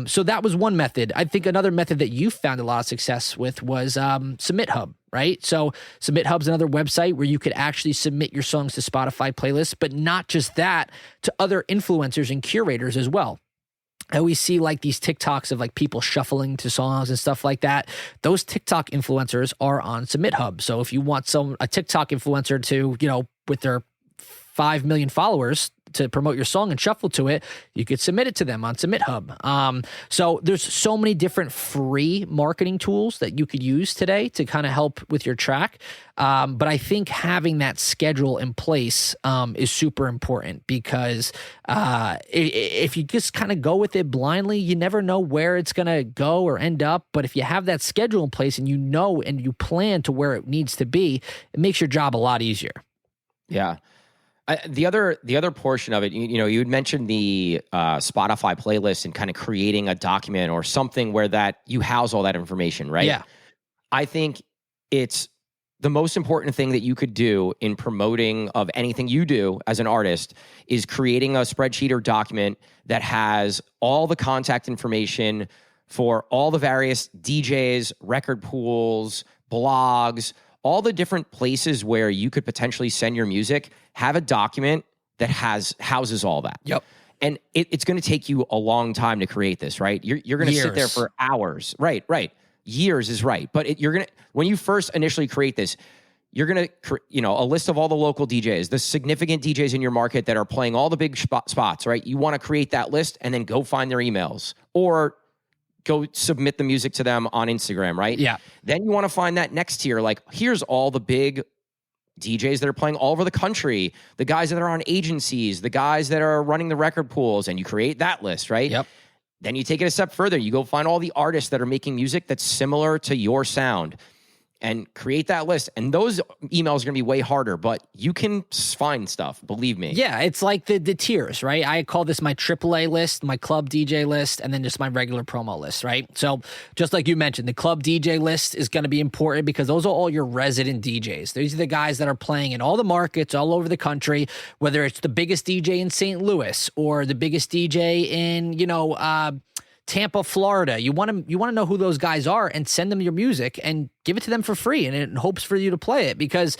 So that was one method. I think another method that you found a lot of success with was Submit Hub, right? So Submit Hub's another website where you could actually submit your songs to Spotify playlists, but not just that, to other influencers and curators as well. I always see like these TikToks of like people shuffling to songs and stuff like that. Those TikTok influencers are on Submit Hub. So if you want a TikTok influencer to, with their 5 million followers to promote your song and shuffle to it, you could submit it to them on Submit Hub. So there's so many different free marketing tools that you could use today to kind of help with your track. But I think having that schedule in place is super important, because if you just kind of go with it blindly, you never know where it's going to go or end up. But if you have that schedule in place and and you plan to where it needs to be, it makes your job a lot easier. Yeah. The other portion of it, you had mentioned the Spotify playlist and kind of creating a document or something where that you house all that information, right? Yeah. I think it's the most important thing that you could do in promoting of anything you do as an artist is creating a spreadsheet or document that has all the contact information for all the various DJs, record pools, blogs, all the different places where you could potentially send your music. Have a document that houses all that. Yep. And it's going to take you a long time to create this, right? You're going to sit there for hours. Right. Years is right. But when you first initially create this, you're going to, a list of all the local DJs, the significant DJs in your market that are playing all the big spots, right? You want to create that list and then go find their emails or go submit the music to them on Instagram, right? Yeah. Then you want to find that next tier, like here's all the big DJs that are playing all over the country, the guys that are on agencies, the guys that are running the record pools, and you create that list, right? Yep. Then you take it a step further. You go find all the artists that are making music that's similar to your sound. and create that list. And those emails are going to be way harder, but you can find stuff, believe me. Yeah, it's like the tiers, right? I call this my AAA list, my club DJ list, and then just my regular promo list, right? So just like you mentioned, the club DJ list is going to be important because those are all your resident DJs. These are the guys that are playing in all the markets all over the country, whether it's the biggest DJ in St. Louis or the biggest DJ in, Tampa, Florida. You want to know who those guys are and send them your music and give it to them for free and in hopes for you to play it because,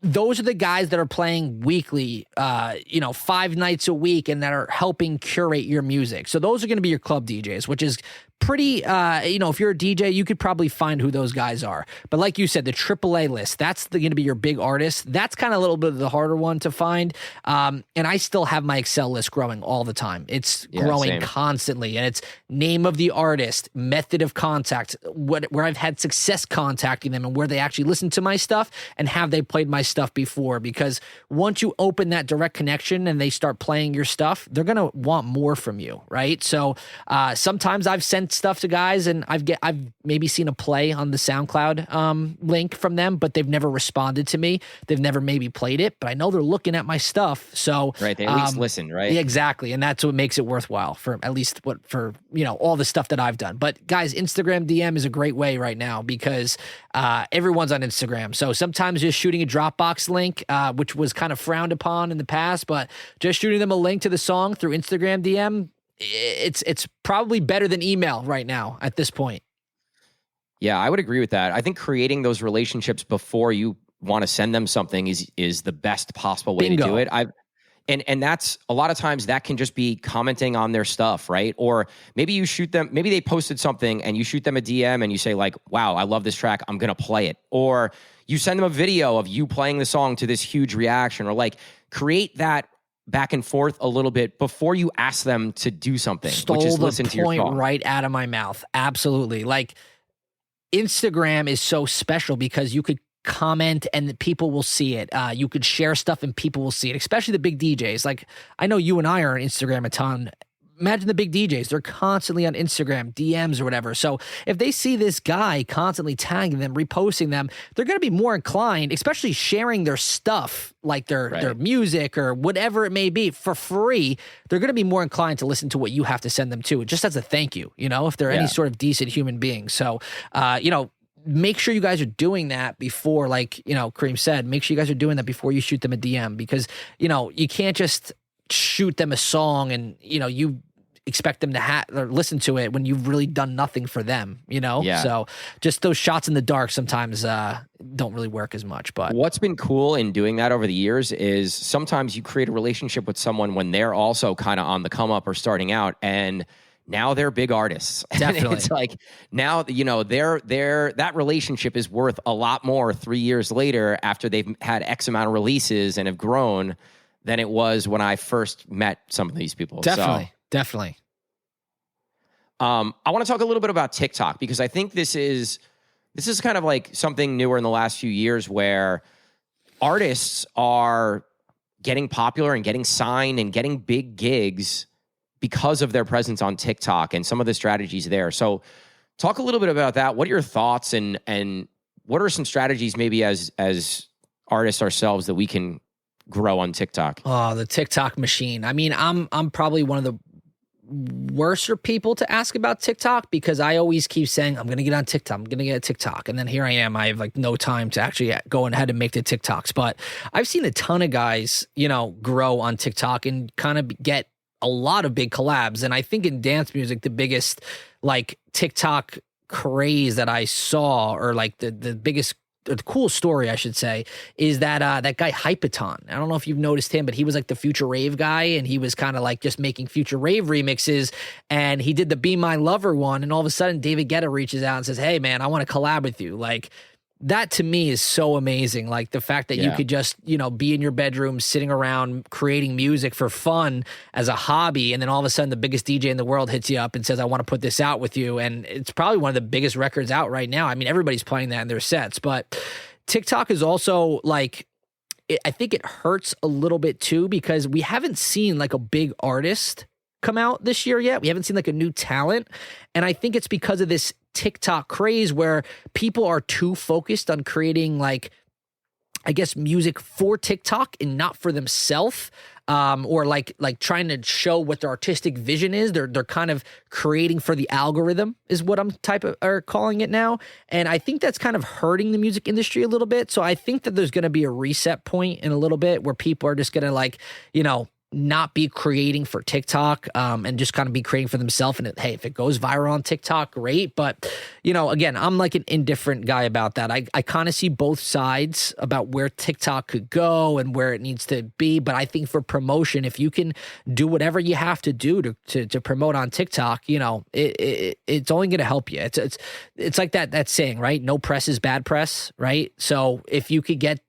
those are the guys that are playing weekly, 5 nights a week and that are helping curate your music. So those are going to be your club DJs, which is pretty, if you're a DJ, you could probably find who those guys are. But like you said, the AAA list, that's going to be your big artist. That's kind of a little bit of the harder one to find. And I still have my Excel list growing all the time. It's growing constantly. And it's name of the artist, method of contact, where I've had success contacting them and where they actually listen to my stuff and have they played my stuff before. Because once you open that direct connection and they start playing your stuff, they're going to want more from you, right? So sometimes I've sent stuff to guys and I've maybe seen a play on the SoundCloud link from them, but they've never responded to me. They've never maybe played it, but I know they're looking at my stuff. So right, they at least listen, right? Yeah, exactly, and that's what makes it worthwhile for at least all the stuff that I've done. But guys, Instagram DM is a great way right now because everyone's on Instagram. So sometimes just shooting a Dropbox link, which was kind of frowned upon in the past, but just shooting them a link to the song through Instagram DM. It's probably better than email right now at this point. Yeah, I would agree with that. I think creating those relationships before you want to send them something is the best possible way to do it. And that's a lot of times that can just be commenting on their stuff, right? Or maybe you shoot them, maybe they posted something and you shoot them a DM and you say like, wow, I love this track, I'm going to play it. Or you send them a video of you playing the song to this huge reaction, or like create that back and forth a little bit before you ask them to do something. Stole which is the listen to your point song. right out of my mouth. Absolutely. Like Instagram is so special because you could comment and people will see it. You could share stuff and people will see it, especially the big DJs. Like I know you and I are on Instagram a ton. Imagine the big DJs. They're constantly on Instagram, DMs or whatever. So if they see this guy constantly tagging them, reposting them, they're going to be more inclined, especially sharing their stuff, like their music or whatever it may be for free. They're going to be more inclined to listen to what you have to send them to, just as a thank you, if they're any sort of decent human being. So, make sure you guys are doing that before, like, Kareem said, make sure you guys are doing that before you shoot them a DM because, you can't just shoot them a song and, you expect them to or listen to it when you've really done nothing for them, Yeah. So just those shots in the dark sometimes don't really work as much. But what's been cool in doing that over the years is sometimes you create a relationship with someone when they're also kind of on the come up or starting out, and now they're big artists. Definitely. And it's like now, that relationship is worth a lot more 3 years later after they've had X amount of releases and have grown than it was when I first met some of these people. Definitely. I want to talk a little bit about TikTok because I think this is kind of like something newer in the last few years where artists are getting popular and getting signed and getting big gigs because of their presence on TikTok and some of the strategies there. So talk a little bit about that. What are your thoughts and what are some strategies maybe as artists ourselves that we can grow on TikTok? Oh, the TikTok machine. I mean, I'm probably one of the worser people to ask about TikTok because I always keep saying, I'm going to get on TikTok. I'm going to get a TikTok. And then here I am. I have like no time to actually go ahead and make the TikToks. But I've seen a ton of guys, grow on TikTok and kind of get a lot of big collabs. And I think in dance music, the biggest like TikTok craze that I saw, or like the biggest, the cool story, I should say, is that that guy Hypaton. I don't know if you've noticed him, but he was like the Future Rave guy, and he was kind of like just making Future Rave remixes, and he did the Be My Lover one, and all of a sudden David Guetta reaches out and says, hey man, I want to collab with you. Like, that to me is so amazing. Like the fact that you could just, be in your bedroom, sitting around creating music for fun as a hobby. And then all of a sudden the biggest DJ in the world hits you up and says, I want to put this out with you. And it's probably one of the biggest records out right now. I mean, everybody's playing that in their sets, but TikTok is also like, I think it hurts a little bit too, because we haven't seen like a big artist come out this year yet. We haven't seen like a new talent. And I think it's because of this TikTok craze where people are too focused on creating like, I guess, music for TikTok and not for themselves, or like trying to show what their artistic vision is. They're kind of creating for the algorithm is what I'm calling it now. And I think that's kind of hurting the music industry a little bit. So I think that there's going to be a reset point in a little bit where people are just going to like, not be creating for TikTok, and just kind of be creating for themselves. And hey, if it goes viral on TikTok, great. But, again, I'm like an indifferent guy about that. I kind of see both sides about where TikTok could go and where it needs to be. But I think for promotion, if you can do whatever you have to do to promote on TikTok, it's only going to help you. It's like that saying, right? No press is bad press, right? So if you could get,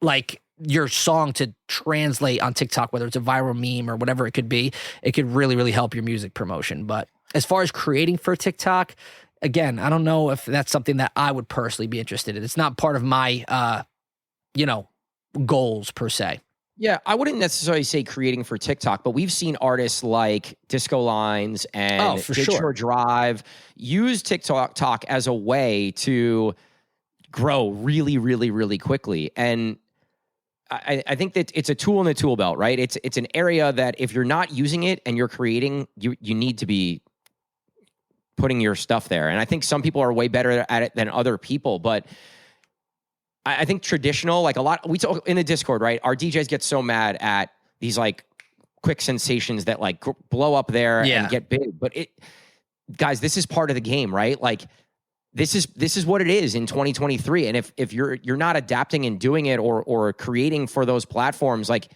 like your song to translate on TikTok, whether it's a viral meme or whatever it could be, it could really, really help your music promotion. But as far as creating for TikTok, again, I don't know if that's something that I would personally be interested in. It's not part of my, goals per se. Yeah, I wouldn't necessarily say creating for TikTok, but we've seen artists like Disco Lines and Digital Drive use TikTok as a way to grow really, really, really quickly. And I think that it's a tool in the tool belt, right? It's an area that if you're not using it and you're creating, you need to be putting your stuff there. And I think some people are way better at it than other people. But I think traditional, like we talk in the Discord, right? Our DJs get so mad at these like quick sensations that like blow up there and get big. But guys, this is part of the game, right? Like, this is what it is in 2023. And if you're not adapting and doing it or creating for those platforms, like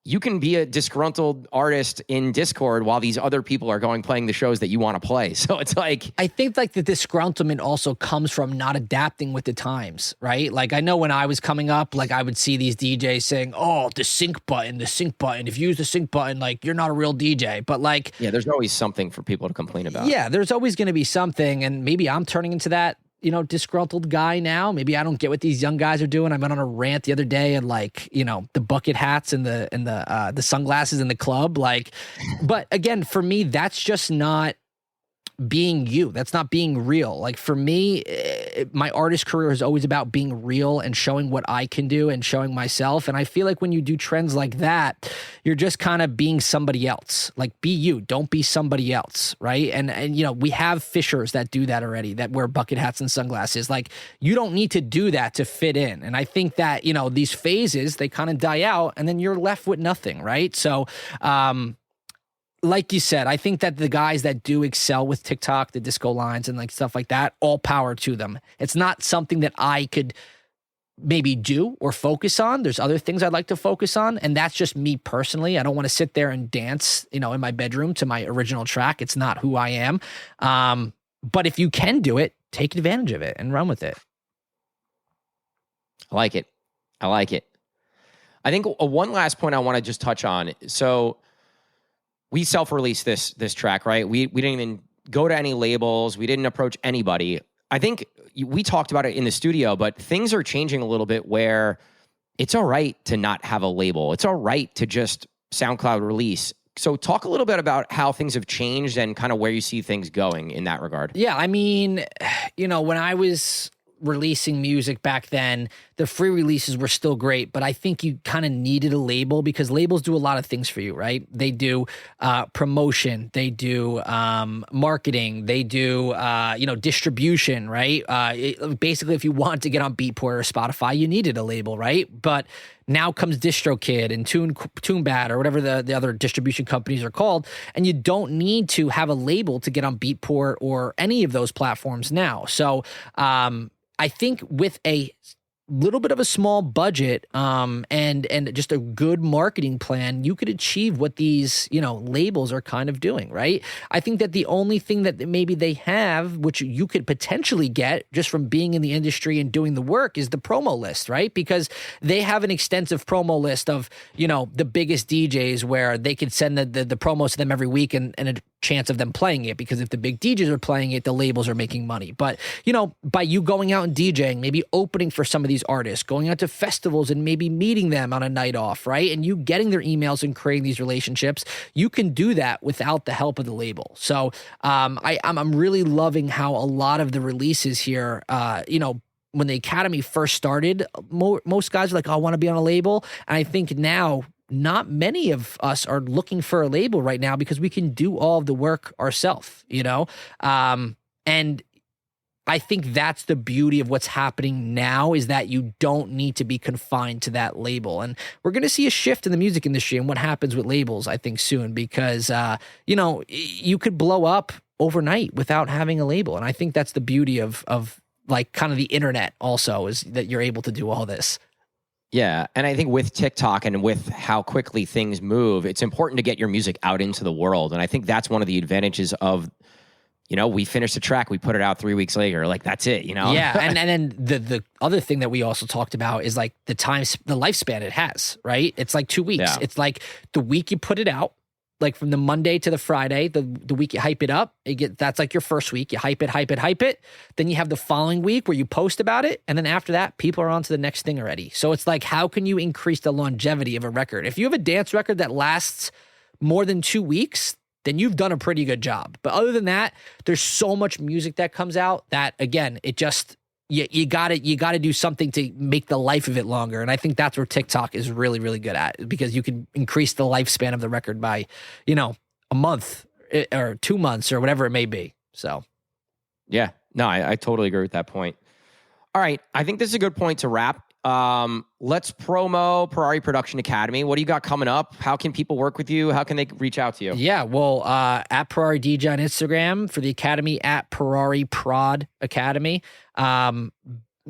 you can be a disgruntled artist in Discord while these other people are playing the shows that you want to play. So it's like, I think like the disgruntlement also comes from not adapting with the times, right? Like I know when I was coming up, like I would see these DJs saying, "Oh, the sync button. If you use the sync button, like you're not a real DJ." But like, yeah, there's always something for people to complain about. Yeah, there's always going to be something, and maybe I'm turning into that disgruntled guy now. Maybe I don't get what these young guys are doing. I went on a rant the other day and like, the bucket hats and the sunglasses in the club. Like, but again, for me, that's just not being you. That's not being real. Like for me, my artist career is always about being real and showing what I can do and showing myself. And I feel like when you do trends like that, you're just kind of being somebody else. Like be you, don't be somebody else, right? And we have fishers that do that already, that wear bucket hats and sunglasses. Like you don't need to do that to fit in. And I think that, these phases, they kind of die out and then you're left with nothing, right? So, like you said, I think that the guys that do excel with TikTok, the Disco Lines and like stuff like that, all power to them. It's not something that I could maybe do or focus on. There's other things I'd like to focus on. And that's just me personally. I don't want to sit there and dance, in my bedroom to my original track. It's not who I am. But if you can do it, take advantage of it and run with it. I like it. I think one last point I want to just touch on. So we self-released this track, right? We didn't even go to any labels. We didn't approach anybody. I think we talked about it in the studio, but things are changing a little bit where it's all right to not have a label. It's all right to just SoundCloud release. So talk a little bit about how things have changed and kind of where you see things going in that regard. Yeah, I mean, when I was releasing music back then, the free releases were still great, but I think you kind of needed a label because labels do a lot of things for you, right? They do promotion, they do marketing, they do distribution, right? Basically, if you want to get on Beatport or Spotify, you needed a label, right? But now comes DistroKid and TuneBat or whatever the other distribution companies are called, and you don't need to have a label to get on Beatport or any of those platforms now. So I think with a little bit of a small budget and just a good marketing plan, you could achieve what these labels are kind of doing, right? I think that the only thing that maybe they have, which you could potentially get just from being in the industry and doing the work, is the promo list, right? Because they have an extensive promo list of the biggest DJs where they could send the promos to them every week and chance of them playing it, because if the big DJs are playing it, the labels are making money. But, by you going out and DJing, maybe opening for some of these artists, going out to festivals and maybe meeting them on a night off, right? And you getting their emails and creating these relationships, you can do that without the help of the label. So I'm really loving how a lot of the releases here, when the Academy first started, most guys are like, oh, I want to be on a label. And I think now, not many of us are looking for a label right now because we can do all of the work ourselves, and I think that's the beauty of what's happening now, is that you don't need to be confined to that label. And we're going to see a shift in the music industry and what happens with labels, I think, soon, because, you could blow up overnight without having a label. And I think that's the beauty of like kind of the internet also, is that you're able to do all this. Yeah, and I think with TikTok and with how quickly things move, it's important to get your music out into the world. And I think that's one of the advantages of, we finish the track, we put it out 3 weeks later, like that's it, Yeah, and then the other thing that we also talked about is like the lifespan it has, right? It's like 2 weeks. Yeah. It's like the week you put it out, like from the Monday to the Friday, the week you hype it up, that's like your first week. You hype it. Then you have the following week where you post about it. And then after that, people are on to the next thing already. So it's like, how can you increase the longevity of a record? If you have a dance record that lasts more than 2 weeks, then you've done a pretty good job. But other than that, there's so much music that comes out that, again, it just... You got to do something to make the life of it longer. And I think that's where TikTok is really, really good at, because you can increase the lifespan of the record by, a month or 2 months or whatever it may be. So. Yeah, no, I totally agree with that point. All right. I think this is a good point to wrap. Let's promo Purari Production Academy. What do you got coming up? How can people work with you? How can they reach out to you? Yeah, well, at Purari DJ on Instagram, for the Academy at Purari Prod Academy.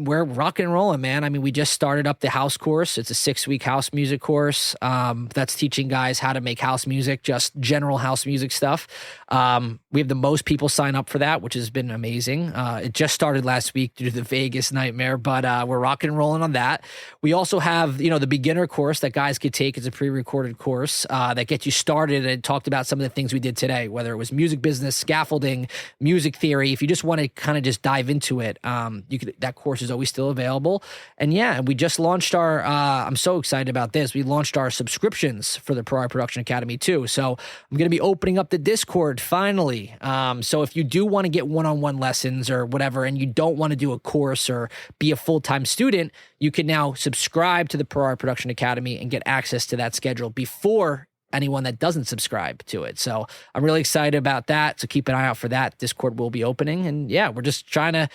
We're rocking and rolling, man. I mean, we just started up the house course. It's a 6-week house music course. That's teaching guys how to make house music, just general house music stuff. We have the most people sign up for that, which has been amazing. It just started last week due to the Vegas nightmare, but we're rocking and rolling on that. We also have, the beginner course that guys could take. It's a pre-recorded course that gets you started, and talked about some of the things we did today, whether it was music business, scaffolding, music theory. If you just want to kind of just dive into it, that course is always still available. And yeah, we just launched our, I'm so excited about this. We launched our subscriptions for the Purari Production Academy too. So I'm going to be opening up the Discord finally. So if you do want to get one-on-one lessons or whatever, and you don't want to do a course or be a full-time student, you can now subscribe to the Purari Production Academy and get access to that schedule before anyone that doesn't subscribe to it. So I'm really excited about that. So keep an eye out for that. Discord will be opening. And yeah, we're just trying to,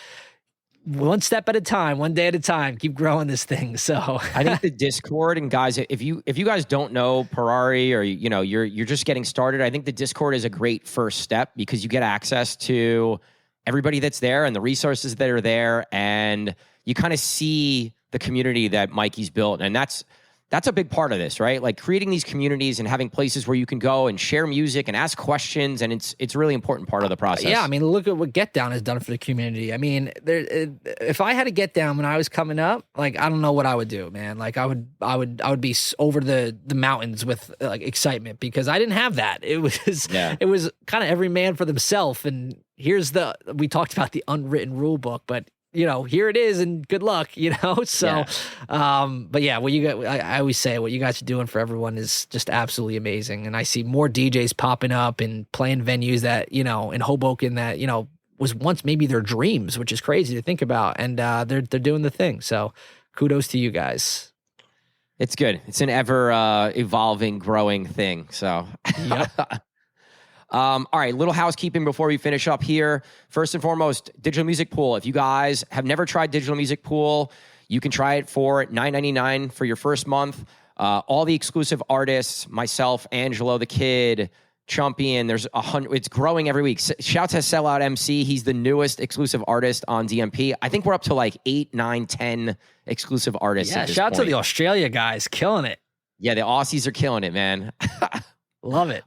one step at a time, one day at a time, keep growing this thing. So I think the Discord, and guys, if you guys don't know Purari, or you're just getting started, I think the Discord is a great first step, because you get access to everybody that's there and the resources that are there, and you kind of see the community that Mikey's built. And that's a big part of this, right? Like creating these communities and having places where you can go and share music and ask questions. And it's a really important part of the process. Yeah. I mean, look at what Get Down has done for the community. I mean, if I had a Get Down when I was coming up, like, I don't know what I would do, man. Like I would be over the mountains with like excitement, because I didn't have that. It was kind of every man for themselves. And we talked about the unwritten rule book, but here it is, and good luck, So, yeah. But yeah, I always say what you guys are doing for everyone is just absolutely amazing. And I see more DJs popping up and playing venues that, in Hoboken that, was once maybe their dreams, which is crazy to think about. And they're doing the thing. So kudos to you guys. It's good. It's an ever evolving, growing thing. So, yep. All right, little housekeeping before we finish up here. First and foremost, Digital Music Pool. If you guys have never tried Digital Music Pool, you can try it for $9.99 for your first month. All the exclusive artists, myself, Angelo the Kid, Chumpian, there's 100. It's growing every week. Shouts to Sellout MC. He's the newest exclusive artist on DMP. I think we're up to like 8, 9, 10 exclusive artists. Yeah, shout out to the Australia guys, killing it. Yeah, the Aussies are killing it, man. Love it.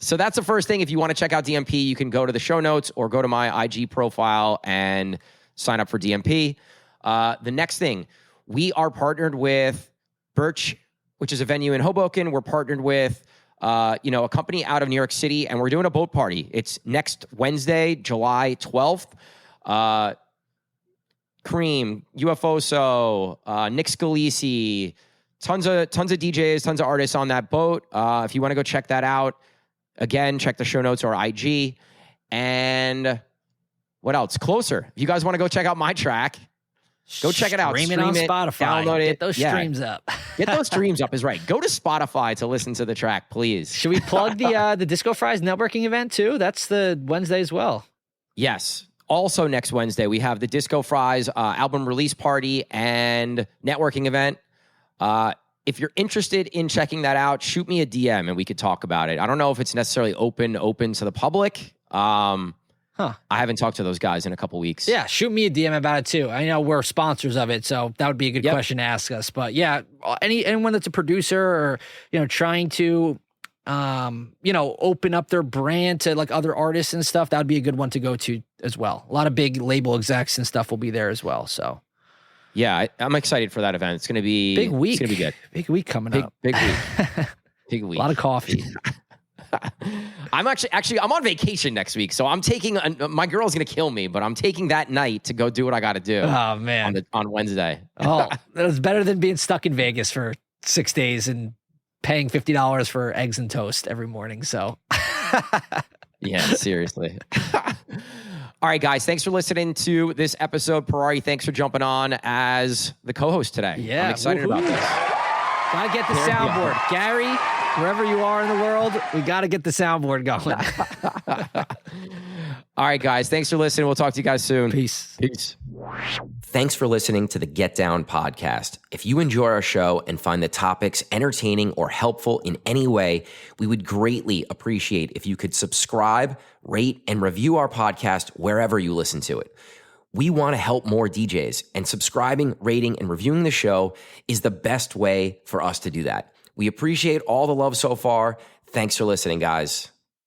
So that's the first thing. If you want to check out DMP, you can go to the show notes or go to my IG profile and sign up for DMP. The next thing, we are partnered with Birch, which is a venue in Hoboken. We're partnered with a company out of New York City, and we're doing a boat party. It's next Wednesday, July 12th. Cream, UFOso, Nick Scalisi, tons of DJs, tons of artists on that boat. If you want to go check that out, again, check the show notes or IG. And what else? Closer. If you guys want to go check out my track, go check it out. Stream it on Spotify. Download it. Get those streams up. Get those streams up is right. Go to Spotify to listen to the track, please. Should we plug the Disco Fries networking event too? That's the Wednesday as well. Yes. Also next Wednesday, we have the Disco Fries album release party and networking event. If you're interested in checking that out, shoot me a DM and we could talk about it. I don't know if it's necessarily open to the public. I haven't talked to those guys in a couple weeks. Yeah, shoot me a DM about it too. I know we're sponsors of it, so that would be a good question to ask us. But yeah, anyone that's a producer or trying to open up their brand to like other artists and stuff, that would be a good one to go to as well. A lot of big label execs and stuff will be there as well. So yeah, I'm excited for that event. It's going to be big week. It's going to be good. Big week coming up. Big week. Big week. A lot of coffee. I'm actually I'm on vacation next week, so I'm taking my girl's going to kill me, but I'm taking that night to go do what I got to do. Oh man, on Wednesday. Oh, that was better than being stuck in Vegas for 6 days and paying $50 for eggs and toast every morning. So yeah, seriously. All right, guys, thanks for listening to this episode. Purari, thanks for jumping on as the co-host today. Yeah, I'm excited about this. Gotta get the soundboard. Gary, wherever you are in the world, we gotta get the soundboard going. All right, guys, thanks for listening. We'll talk to you guys soon. Peace. Thanks for listening to the Get Down podcast. If you enjoy our show and find the topics entertaining or helpful in any way, we would greatly appreciate if you could subscribe, rate, and review our podcast wherever you listen to it. We want to help more DJs, and subscribing, rating, and reviewing the show is the best way for us to do that. We appreciate all the love so far. Thanks for listening, guys.